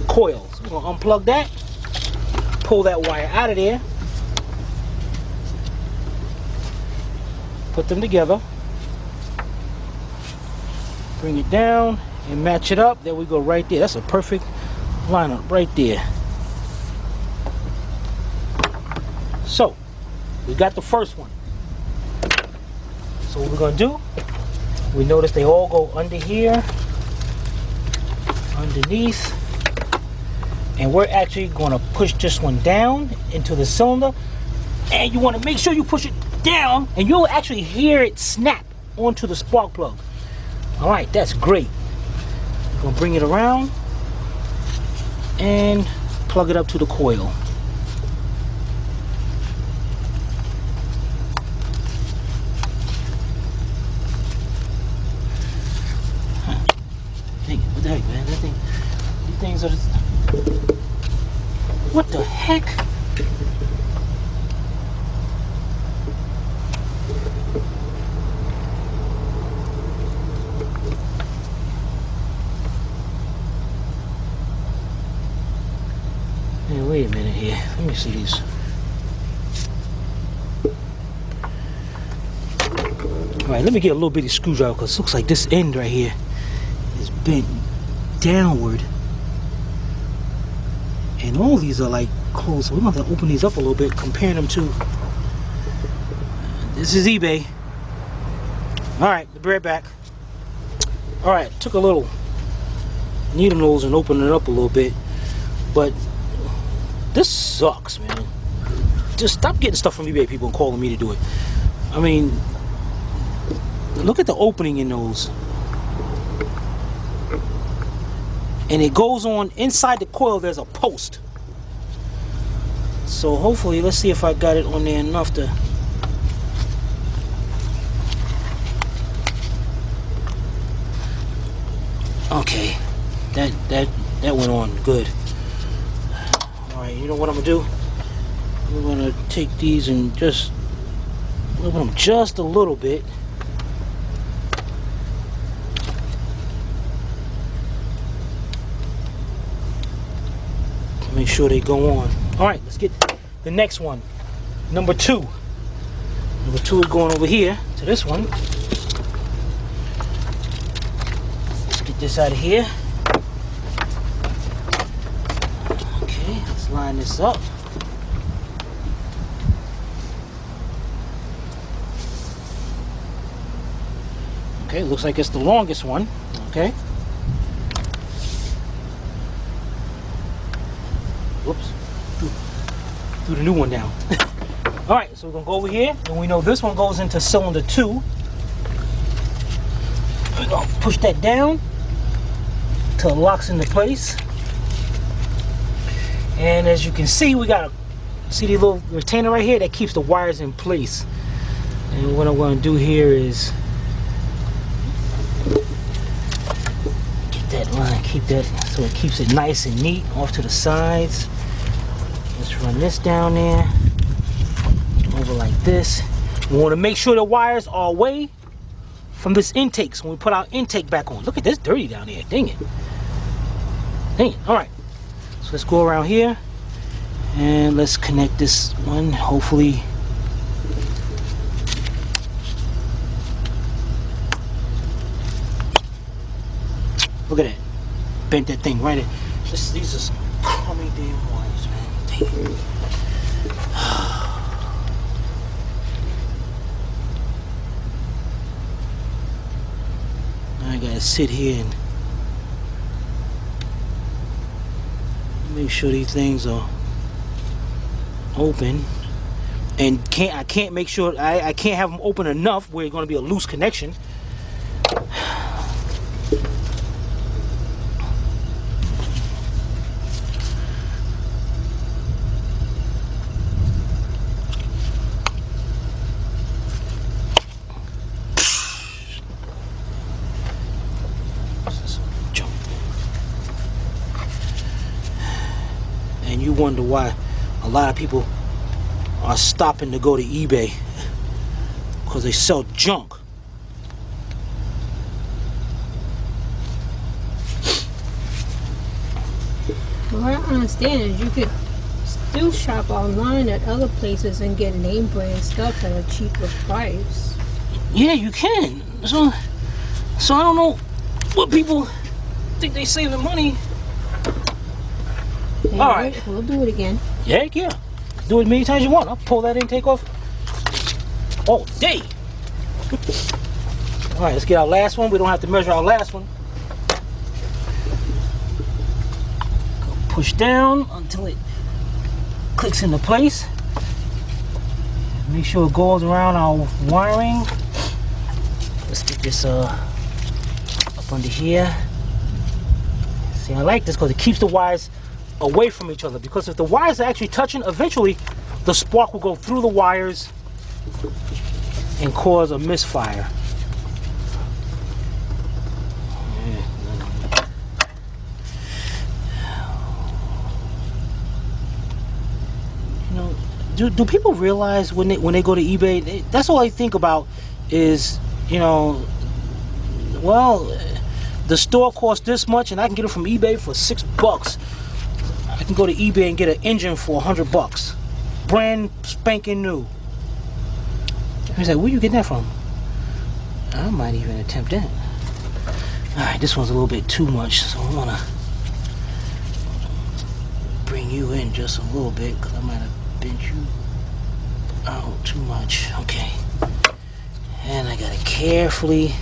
coil. So we're gonna unplug that, pull that wire out of there, put them together, bring it down and match it up. There we go, right there. That's a perfect lineup right there. So we got the first one. So what we're gonna do, we notice they all go under here, underneath, and we're actually gonna push this one down into the cylinder, and you wanna make sure you push it down and you'll actually hear it snap onto the spark plug. All right, that's great. We're gonna bring it around and plug it up to the coil. What the heck, man? That thing, these things are just, what the heck? Hey, wait a minute here. Let me see these. Alright, let me get a little bitty screwdriver because it looks like this end right here is bent downward. And all these are like closed. So we're going to have to open these up a little bit, comparing them to. This is eBay. Alright, we'll be right back. Alright, took a little needle nose and opened it up a little bit. But this sucks, man. Just stop getting stuff from eBay people and calling me to do it. I mean, look at the opening in those. And it goes on inside the coil. There's a post. So hopefully, let's see if I got it on there enough to. Okay, that went on good. All right, you know what I'm gonna do? I'm gonna take these and just open them just a little bit. Make sure they go on. All right, let's get the next one. Number 2. Number 2 is going over here to this one. Let's get this out of here. Okay, let's line this up. Okay, looks like it's the longest one. Okay. Whoops. Threw the new one down. Alright, so we're going to go over here. And we know this one goes into cylinder 2. We're going to push that down till it locks into place. And as you can see, we got see the little retainer right here that keeps the wires in place. And what I'm going to do here is get that line, keep that so it keeps it nice and neat off to the sides. Let's run this down there, over like this. We want to make sure the wires are away from this intake, so when we put our intake back on. Look at this dirty down here. Dang it. Dang it. All right. So let's go around here and let's connect this one. Hopefully. Look at that. Bent that thing right in. These are some crummy damn wires, man. Dang it. I gotta sit here and make sure these things are open, and I can't make sure I can't have them open enough where it's going to be a loose connection. And you wonder why a lot of people are stopping to go to eBay, because they sell junk. What I understand is you could still shop online at other places and get name brand stuff at a cheaper price. Yeah, you can. So I don't know what people think they saving money. Hey, all right, we'll do it again. Yeah. Do it as many times as you want. I'll pull that intake off all day. All right, let's get our last one. We don't have to measure our last one. Push down until it clicks into place. Make sure it goes around our wiring. Let's get this up under here. See, I like this because it keeps the wires away from each other, because if the wires are actually touching, eventually the spark will go through the wires and cause a misfire. You know, do people realize when they go to eBay, that's all they think about is, you know, well, the store costs this much and I can get it from eBay for $6. I can go to eBay and get an engine for $100, brand spanking new. He's like, where you getting that from? I might even attempt that. All right, this one's a little bit too much, so I want to bring you in just a little bit, because I might have bent you out too much. Okay, and I gotta carefully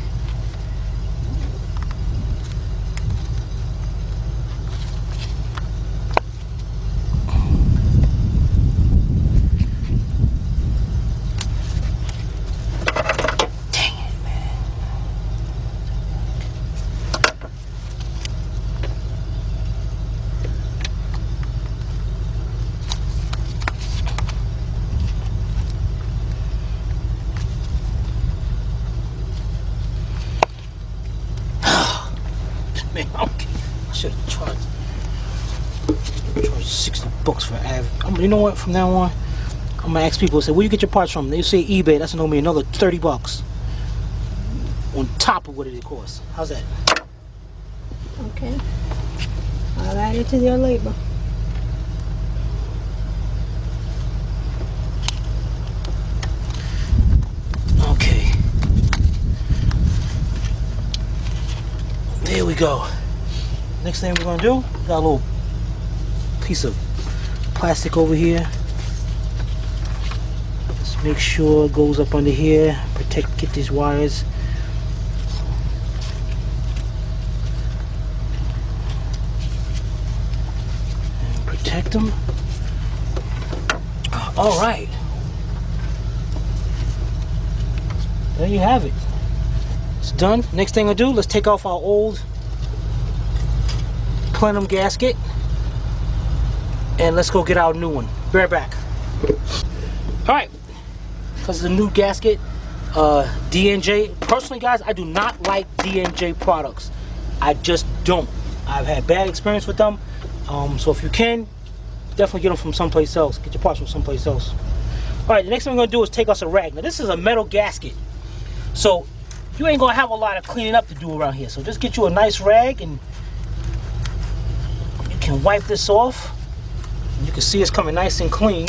I should have charged $60 for you know what, from now on I'm gonna ask people, say, where you get your parts from? They say eBay. That's gonna be another $30 on top of what it costs. How's that? Okay, I'll add it to your labor. Okay, there we go. Next thing we're gonna do, got a little piece of plastic over here. Let's make sure it goes up under here. Get these wires. And protect them. All right. There you have it. It's done. Next thing I do, let's take off our old plenum gasket and let's go get our new one. Be right back. All right, because of the new gasket, D&J. Personally, guys, I do not like D&J products. I just don't. I've had bad experience with them. So if you can, definitely get them from someplace else. Get your parts from someplace else. All right, the next thing we're gonna do is take us a rag. Now this is a metal gasket, so you ain't gonna have a lot of cleaning up to do around here. So just get you a nice rag and you can wipe this off. You can see it's coming nice and clean.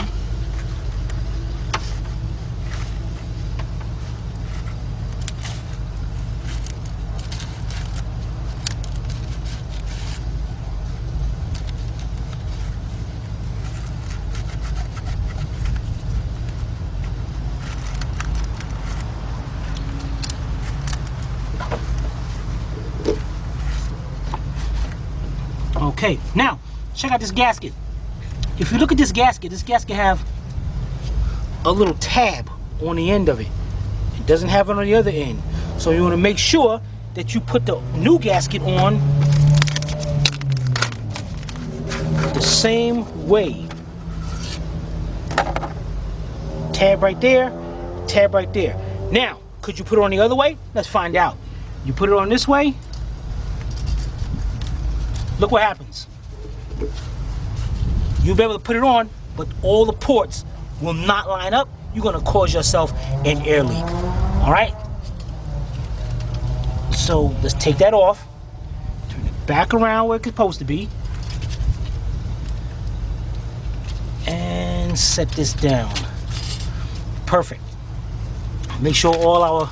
Okay, now check out this gasket. If you look at this gasket have a little tab on the end of it. It doesn't have it on the other end. So you want to make sure that you put the new gasket on the same way. Tab right there, tab right there. Now, could you put it on the other way? Let's find out. You put it on this way, look what happens. You'll be able to put it on, but all the ports will not line up. You're gonna cause yourself an air leak. All right? So let's take that off. Turn it back around where it's supposed to be. And set this down. Perfect. Make sure all our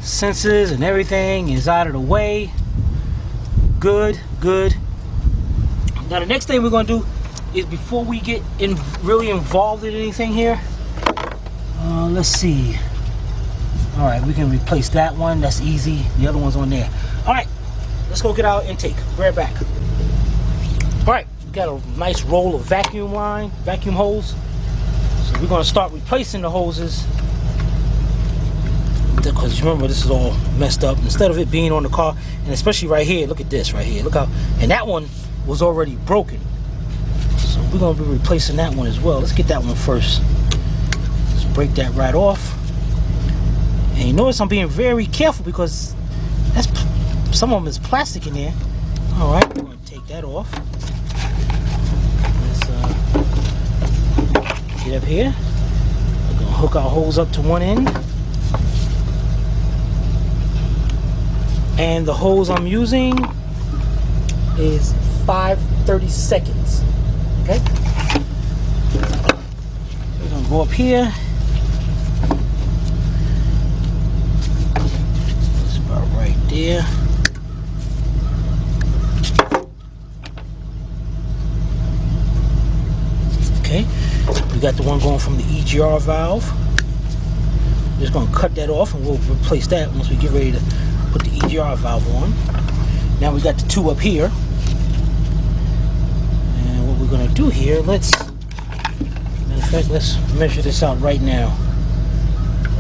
sensors and everything is out of the way. Good, good. Now the next thing we're gonna do is, before we get really involved in anything here, let's see. All right, we can replace that one. That's easy. The other one's on there. All right, let's go get our intake. Be right back. All right, we got a nice roll of vacuum hose. So we're gonna start replacing the hoses, because remember, this is all messed up. Instead of it being on the car, and especially right here, look at this right here. Look how, and that one was already broken. So we're gonna be replacing that one as well. Let's get that one first. Let's break that right off. And you notice I'm being very careful because that's, some of them is plastic in there. All right, we're gonna take that off. Let's get up here. We're gonna hook our hose up to one end. And the hose I'm using is 5/32. Okay? We're gonna go up here. That's about right there. Okay, we got the one going from the EGR valve. Just gonna cut that off and we'll replace that once we get ready to put the EGR valve on. Now we got the two up here. And what we're gonna do here, matter of fact, let's measure this out right now.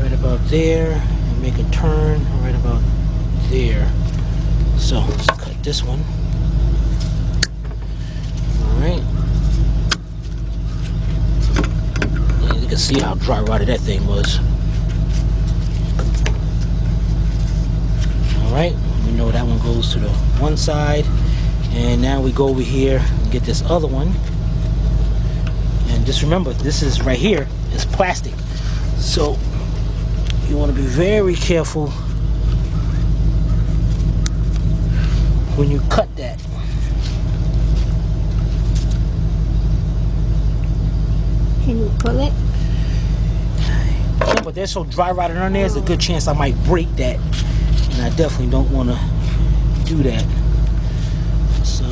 Right about there, and make a turn right about there. So let's cut this one. All right. And you can see how dry rotted that thing was. Right, we know that one goes to the one side, and now we go over here and get this other one. And just remember, this is right here is plastic, so you want to be very careful when you cut that. Can you pull it? Yeah, but they're so dry rotted on there, there's a good chance I might break that. And I definitely don't want to do that. So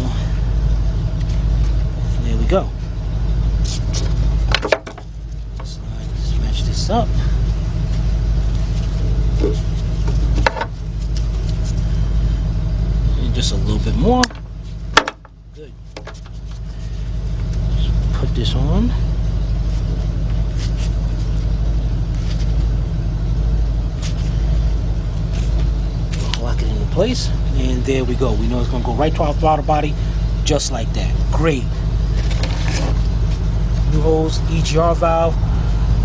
there we go. Let's match this up. And just a little bit more. Good. Just put this on. Lock it into place, and there we go. We know it's going to go right to our throttle body, just like that. Great. New hose, EGR valve.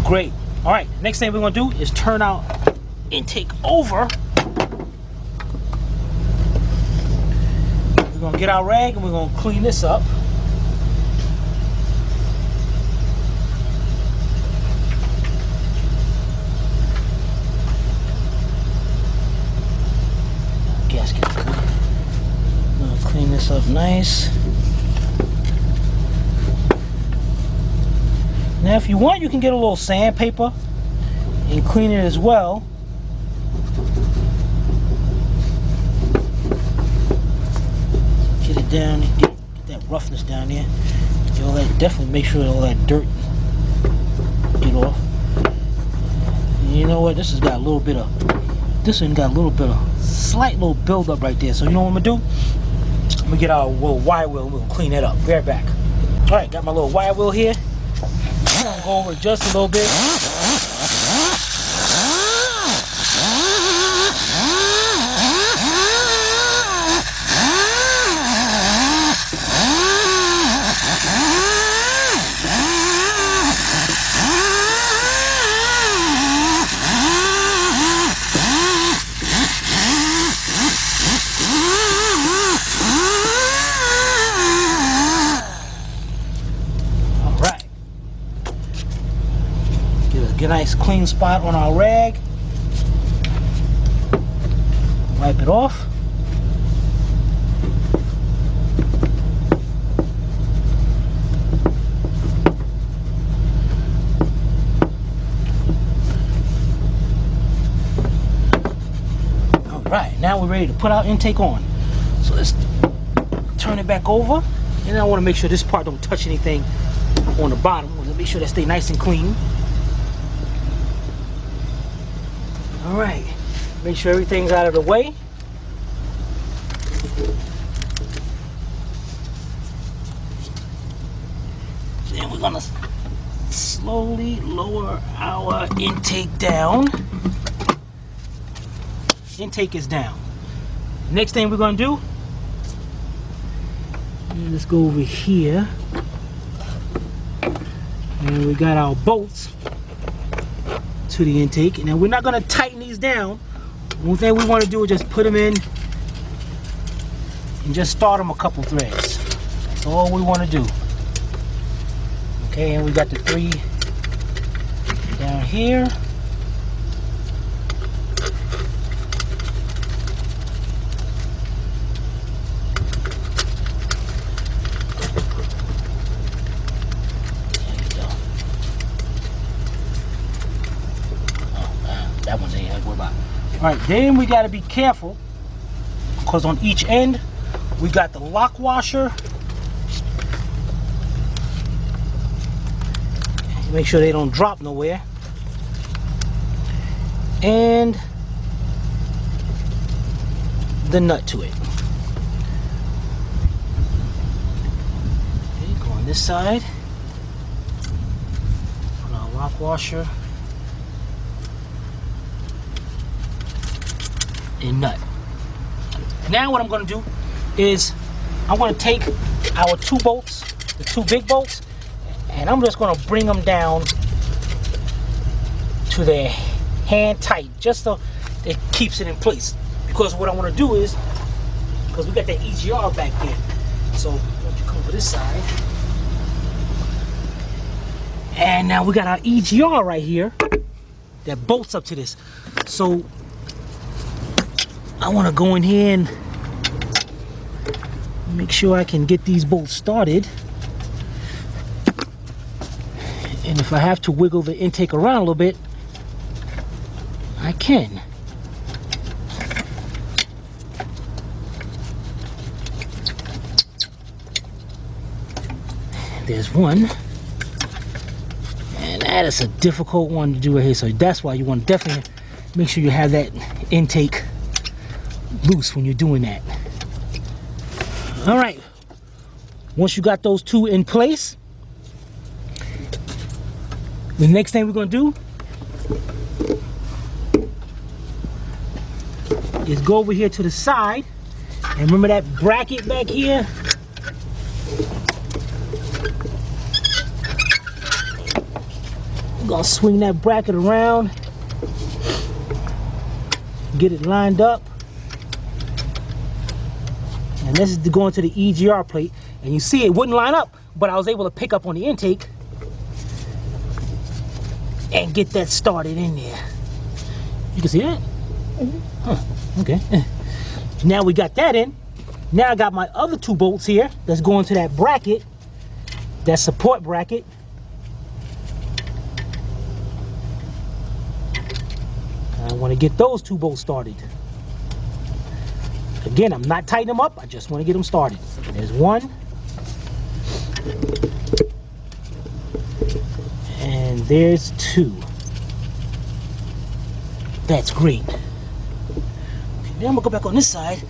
Great. All right, next thing we're going to do is turn our intake over. We're going to get our rag and we're going to clean this up. nice. Now if you want, you can get a little sandpaper and clean it as well. Get it down, get that roughness down there. Get all that, definitely make sure all that dirt get off. And you know what? This has got a little bit of, slight little buildup right there. So you know what I'm gonna do? I'm gonna get our little wire wheel and we'll clean it up. Be right back. All right, got my little wire wheel here. I'm gonna go over it just a little bit. Get a nice clean spot on our rag. Wipe it off. All right, now we're ready to put our intake on. So let's turn it back over. And I want to make sure this part don't touch anything on the bottom. I want to make sure that stay nice and clean. All right, make sure everything's out of the way. Then we're gonna slowly lower our intake down. Intake is down. Next thing we're gonna do, let's go over here. And we got our bolts to the intake. Now we're not going to tighten these down. One thing we want to do is just put them in and just start them a couple threads. That's all we want to do. Okay, and we got the 3 down here. That one's ain't worry about. All right, then we got to be careful because on each end we got the lock washer. Make sure they don't drop nowhere. And the nut to it. Okay, go on this side. Put our lock washer. And nut. Now what I'm going to do is I'm going to take our 2 bolts, the 2 big bolts, and I'm just going to bring them down to their hand tight, just so it keeps it in place. Because what I want to do is, because we got that EGR back there, so once you come over this side, and now we got our EGR right here that bolts up to this. So I want to go in here and make sure I can get these bolts started. And if I have to wiggle the intake around a little bit, I can. There's one. And that is a difficult one to do right here. So that's why you want to definitely make sure you have that intake loose when you're doing that. All right, once you got those 2 in place, the next thing we're going to do is go over here to the side, and remember that bracket back here? I'm going to swing that bracket around, get it lined up. And this is going to the EGR plate. And you see it wouldn't line up, but I was able to pick up on the intake and get that started in there. You can see that? Huh, okay. Now we got that in. Now I got my other 2 bolts here that's going to that bracket, that support bracket. I want to get those 2 bolts started. Again, I'm not tightening them up, I just want to get them started. There's 1. And there's 2. That's great. Okay, now I'm gonna go back on this side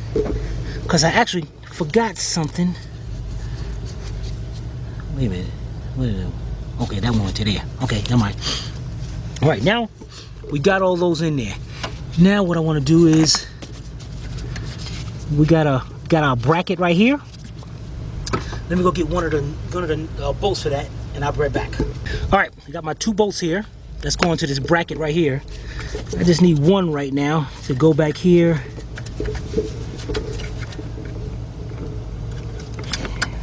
because I actually forgot something. Wait a minute. Okay, that one went to there. Okay, never mind. All right, now we got all those in there. Now what I want to do is we got our bracket right here. Let me go get one of the bolts for that, and I'll be right back. All right, I got my 2 bolts here. That's going to this bracket right here. I just need 1 right now to go back here.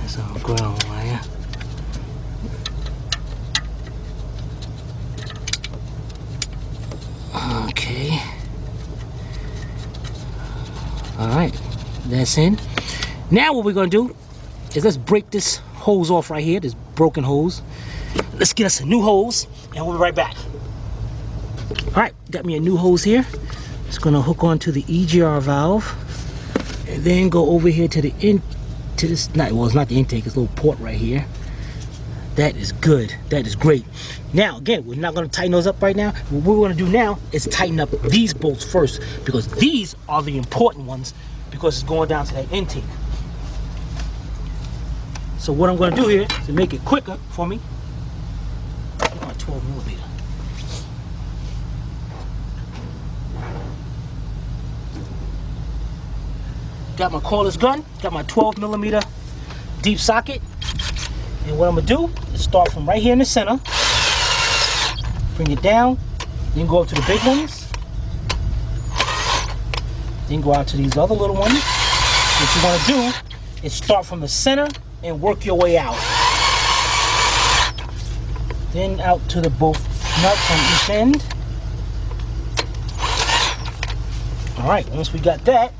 That's our ground wire. Okay. All right, that's in. Now what we're gonna do is let's break this hose off right here, this broken hose. Let's get us a new hose and we'll be right back. All right, got me a new hose here. It's gonna hook onto the EGR valve and then go over here to the it's not the intake, it's a little port right here. That is good, that is great. Now again, we're not gonna tighten those up right now. What we're gonna do now is tighten up these bolts first, because these are the important ones, because it's going down to that intake. So what I'm gonna do here to make it quicker for me, get my 12mm. Got my cordless gun, got my 12mm deep socket, and what I'm gonna do is start from right here in the center, bring it down, then go up to the big ones, then go out to these other little ones. What you wanna do is start from the center and work your way out. Then out to the both nuts on each end. All right, once we got that,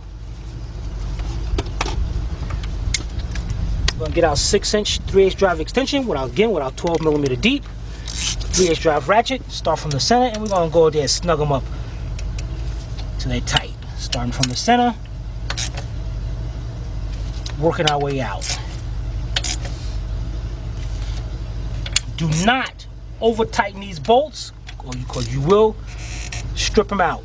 we're gonna get our 6-inch 3/8 drive extension with our 12mm deep 3/8 drive ratchet. Start from the center, and we're gonna go there and snug them up till they're tight. Starting from the center, working our way out. Do not over tighten these bolts, because you will strip them out.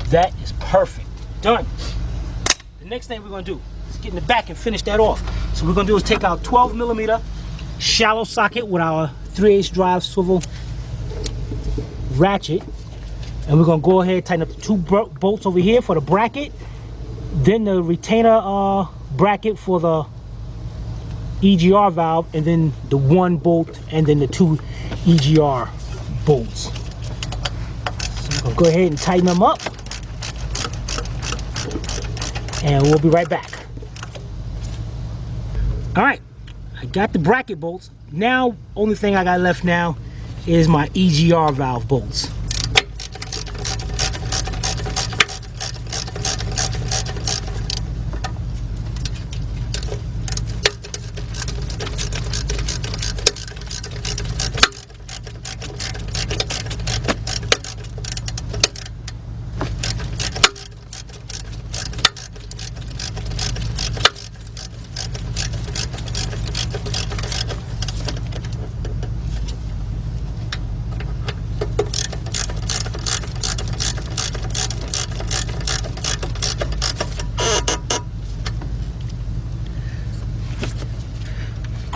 That is perfect. Done. The next thing we're going to do is get in the back and finish that off. So what we're going to do is take our 12mm shallow socket with our 3/8 drive swivel ratchet, and we're going to go ahead and tighten up the 2 bolts over here for the bracket, then the retainer bracket for the EGR valve, and then the 1 bolt, and then the 2 EGR bolts. So we're going to go ahead and tighten them up, and we'll be right back. All right, I got the bracket bolts. Now, only thing I got left now is my EGR valve bolts.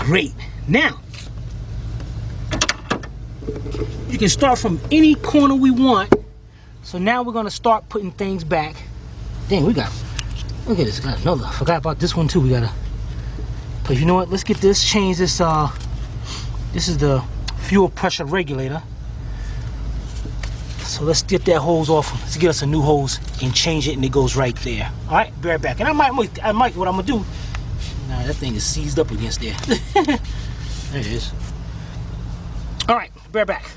Great. Now, you can start from any corner we want. So now we're gonna start putting things back. Dang, look at this, got another. I forgot about this one too. We gotta, but you know what? Let's get this, change this. This is the fuel pressure regulator. So let's get that hose off. Let's get us a new hose and change it, and it goes right there. All right, be right back. And I might, what I'm gonna do. Nah, that thing is seized up against there. There it is. All right, be right back.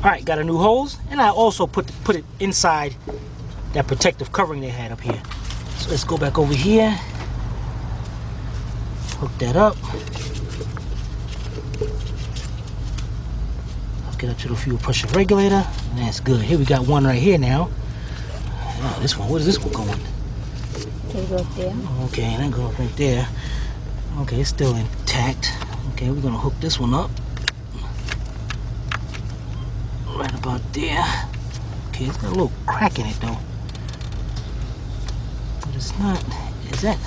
Alright, got a new hose, and I also put it inside that protective covering they had up here. So let's go back over here, hook that up, hook it up to the fuel pressure regulator, and that's good. Here we got one right here now. Oh, this one, where's this one going? They go up there. Okay, that goes right there. Okay, it's still intact. Okay, we're gonna hook this one up. Right about there. Okay, it's got a little crack in it though. But it's not, is that?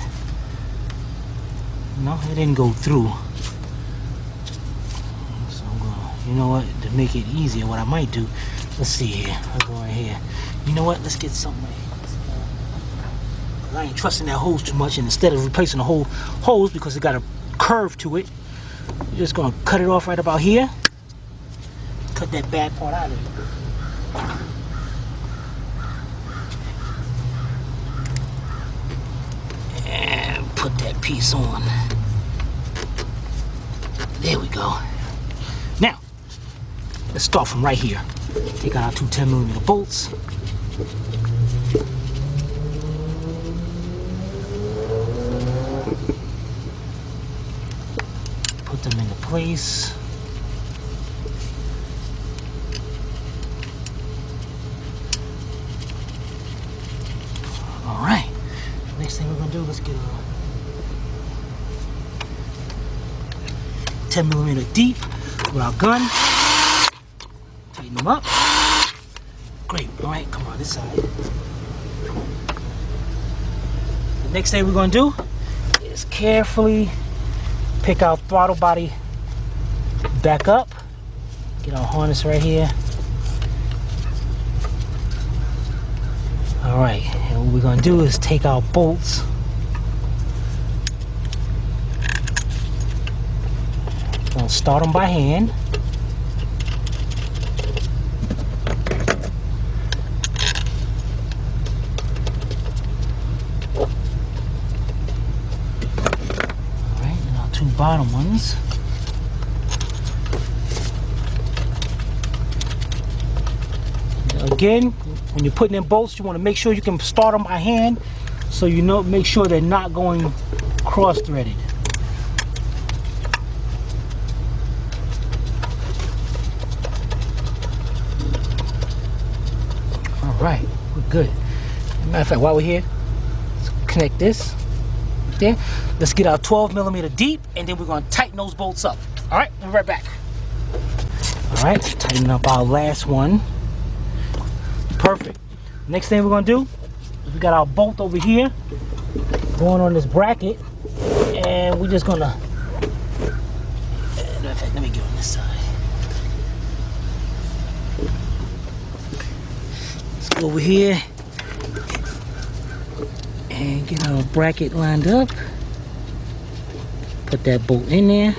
No, it didn't go through. So I'm gonna, you know what, to make it easier, what I might do, let's see here, I'll go right here. You know what, let's get something right here. I ain't trusting that hose too much, and instead of replacing the whole hose because it got a curve to it, you're just gonna cut it off right about here. Cut that bad part out of it. And put that piece on. There we go. Now, let's start from right here. Take out our two 10mm bolts. Put them into place. Alright, next thing we're going to do, let's get a 10mm deep with our gun. Tighten them up. Great, alright, come on this side. The next thing we're going to do is carefully pick our throttle body back up. Get our harness right here. Alright, and what we're going to do is take our bolts. We're going to start them by hand. Alright, and our two bottom ones. Again, when you're putting in bolts, you want to make sure you can start them by hand, so you know, make sure they're not going cross-threaded. All right, we're good. Matter of fact, while we're here, let's connect this there. Let's get our 12mm deep, and then we're going to tighten those bolts up. All right, we'll be right back. All right, tighten up our last one. Perfect. Next thing we're gonna do is we got our bolt over here going on this bracket, and we're just gonna, in fact, let me get on this side. Let's go over here and get our bracket lined up. Put that bolt in there.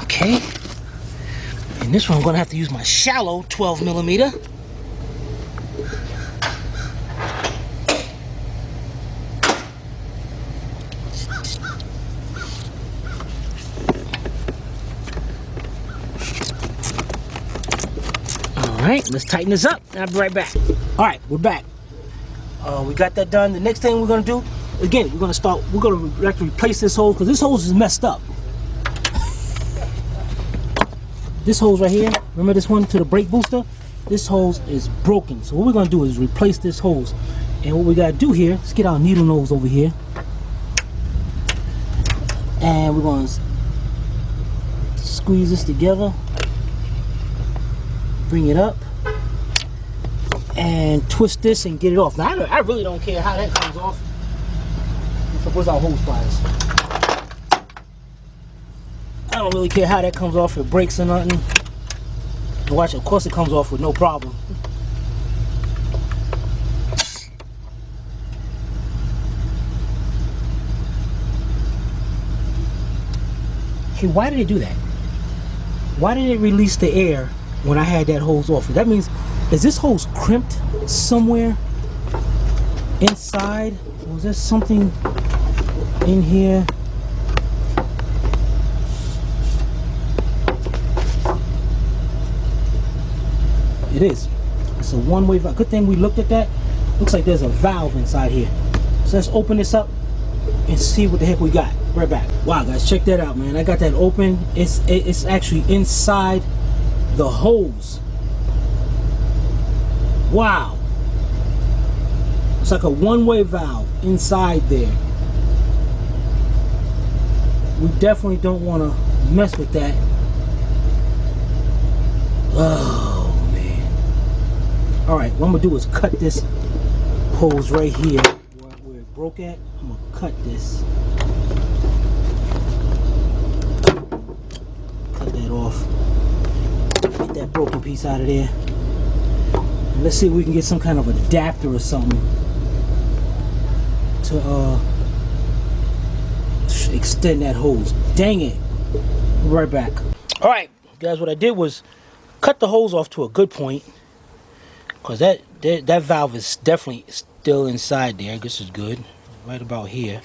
Okay, and this one I'm gonna have to use my shallow 12mm. All right, let's tighten this up, and I'll be right back. All right, we're back. We got that done. The next thing we're gonna do, again, we're gonna actually replace this hose because this hose is messed up. This hose right here, remember this one to the brake booster? This hose is broken. So what we're gonna do is replace this hose. And what we gotta do here, let's get our needle nose over here. And we're gonna squeeze this together. Bring it up. And twist this and get it off. Now I really don't care how that comes off. So where's our hose pliers? I don't really care how that comes off, if it breaks or nothing. Watch, of course it comes off with no problem. Hey, why did it do that? Why did it release the air when I had that hose off? That means, is this hose crimped somewhere inside. Was there something in here? It is. It's a one-way valve. Good thing we looked at that. Looks like there's a valve inside here. So let's open this up and see what the heck we got. Right back. Wow, guys, check that out, man. I got that open. It's actually inside the hose. Wow. It's like a one-way valve inside there. We definitely don't want to mess with that. Oh, man. All right, what I'm going to do is cut this hose right here where it broke at. I'm going to cut this. Cut that off. Get that broken piece out of there. And let's see if we can get some kind of adapter or something to extend that hose. Dang it. Right back. All right, guys, what I did was cut the hose off to a good point, because that valve is definitely still inside there. I guess it's good. Right about here.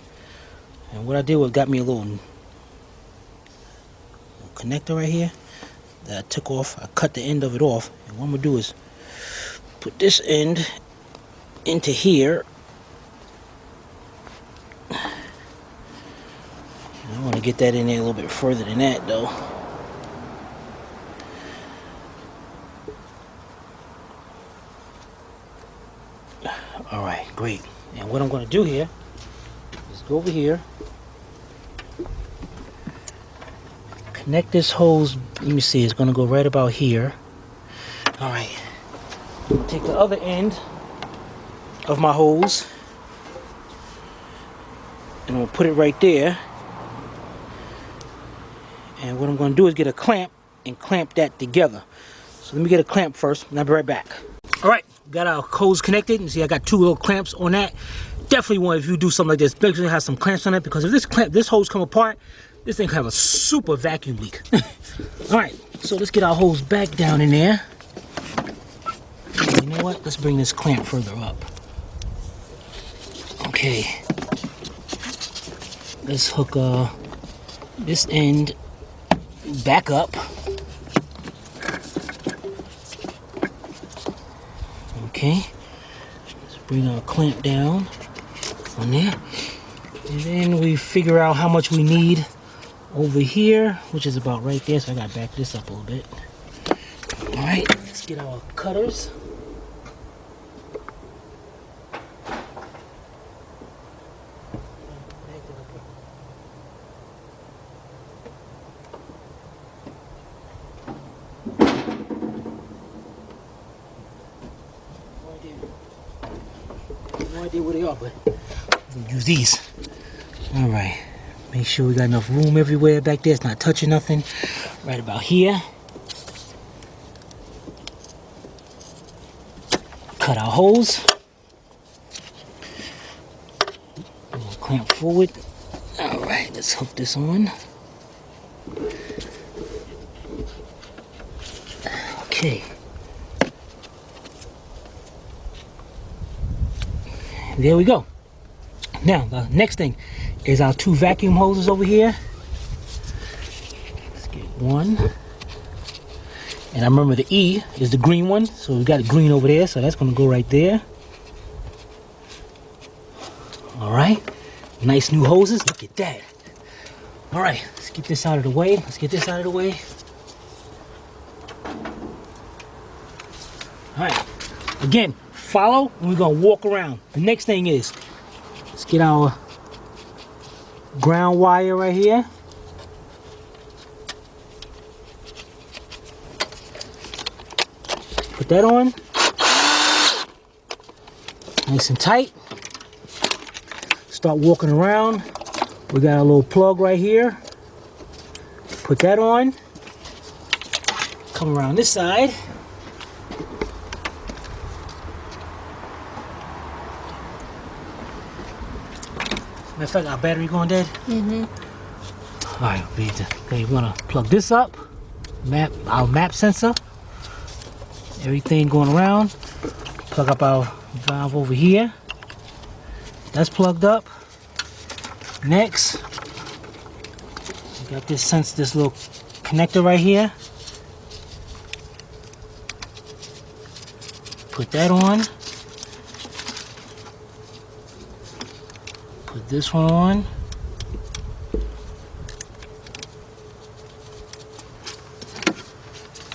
And what I did was got me a little connector right here that I took off. I cut the end of it off. And what I'm going to do is put this end into here. I want to get that in there a little bit further than that, though. All right, great. And what I'm going to do here is go over here, connect this hose. Let me see, it's going to go right about here. All right. I'm going to take the other end of my hose and I'm going to put it right there. And what I'm going to do is get a clamp and clamp that together. So let me get a clamp first, and I'll be right back. All right, got our hose connected. You see I got two little clamps on that. Definitely want, if you do something like this, make sure you have some clamps on it, because if this hose come apart, this thing can have a super vacuum leak. All right, so let's get our hose back down in there. You know what? Let's bring this clamp further up. Okay. Let's hook this end back up. Okay, let's bring our clamp down on there, and then we figure out how much we need over here, which is about right there. So I gotta back this up a little bit. All right, let's get our cutters. No idea where they are, but we'll use these. All right, make sure we got enough room everywhere back there. It's not touching nothing. Right about here. Cut our hose. We'll clamp forward. All right, let's hook this on. Okay. There we go. Now the next thing is our two vacuum hoses over here. Let's get one. And I remember the E is the green one, so we got it green over there, so that's going to go right there. All right, nice new hoses. Look at that. All right, let's get this out of the way. Let's get this out of the way. All right, again, follow, and we're gonna walk around. The next thing is, let's get our ground wire right here. Put that on. Nice and tight. Start walking around. We got a little plug right here. Put that on. Come around this side. Matter of fact, our battery going dead? Mm-hmm. All right, we want to plug this up. Our map sensor. Everything going around. Plug up our valve over here. That's plugged up. Next, we got this little connector right here. Put that on. Put this one on.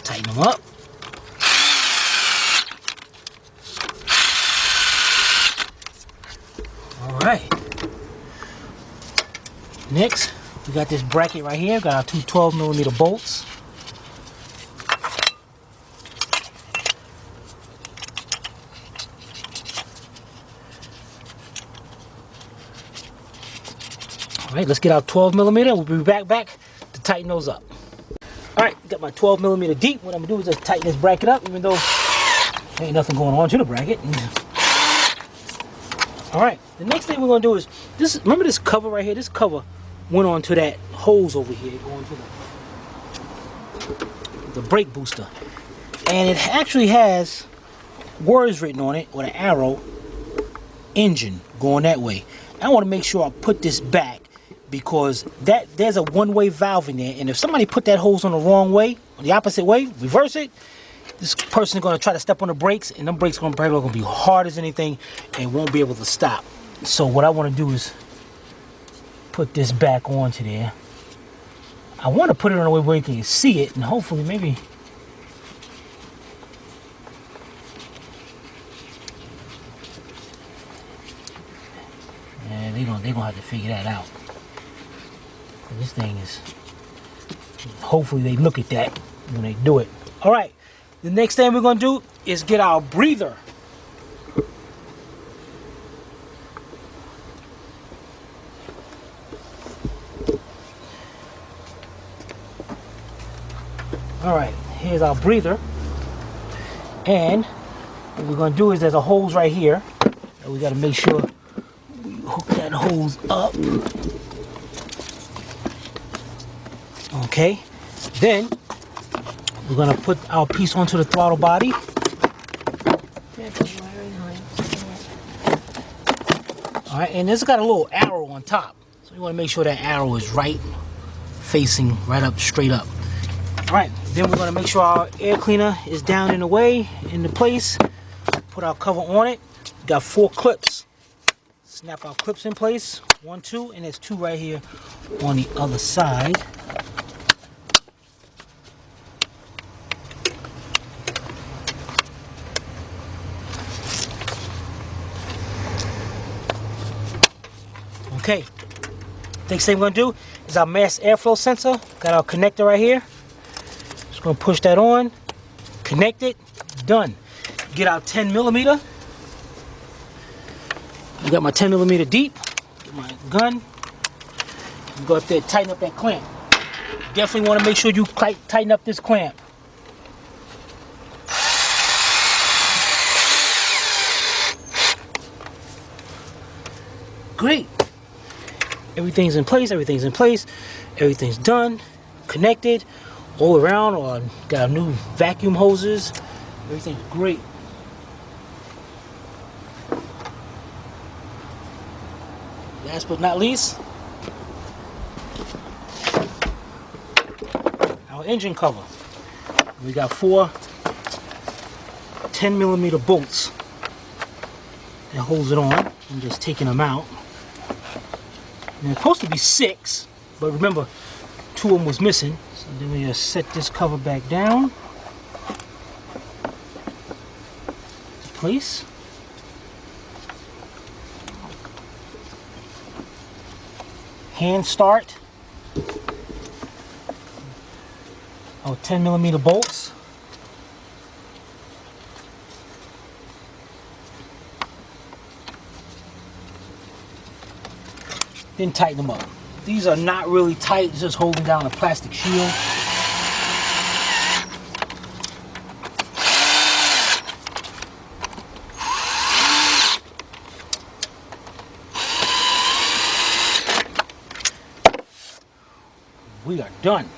Tighten them up. All right. Next, we got this bracket right here. Got our two 12mm bolts. All right, let's get our 12mm. We'll be back to tighten those up. All right, got my 12mm deep. What I'm gonna do is just tighten this bracket up, even though there ain't nothing going on to the bracket. All right, the next thing we're gonna do is this. Remember this cover right here? This cover went onto that hose over here, going to the brake booster, and it actually has words written on it with an arrow, engine, going that way. I want to make sure I put this back, because there's a one-way valve in there, and if somebody put that hose on the wrong way, on the opposite way, reverse it, this person is going to try to step on the brakes, and them brakes are probably going to be hard as anything and won't be able to stop. So what I want to do is put this back onto there. I want to put it on a way where you can see it, and hopefully maybe they're gonna have to figure that out. This thing is, hopefully they look at that when they do it. All right, the next thing we're gonna do is get our breather. All right, here's our breather, and what we're gonna do is there's a hose right here, and we gotta make sure we hook that hose up. Okay, then we're gonna put our piece onto the throttle body. All right, and it's got a little arrow on top, so you want to make sure that arrow is right, facing right up, straight up. All right, then we're gonna make sure our air cleaner is down in the way, in the place. Put our cover on it. Got 4 clips. Snap our clips in place. 1, 2, and there's 2 right here on the other side. Okay, next thing we're gonna do is our mass airflow sensor. Got our connector right here. Just gonna push that on, connect it, done. Get our 10mm. I got my 10mm deep. Get my gun. Go up there, tighten up that clamp. Definitely want to make sure you tighten up this clamp. Great. Everything's in place, everything's done, connected, all around, or got new vacuum hoses, everything's great. Last but not least, our engine cover. We got 4 10mm bolts that holds it on. I'm just taking them out. And it's supposed to be 6, but remember, 2 of them was missing. So then we just set this cover back down. Place. Hand start. Our 10mm bolts. Then tighten them up. These are not really tight, it's just holding down a plastic shield. We are done.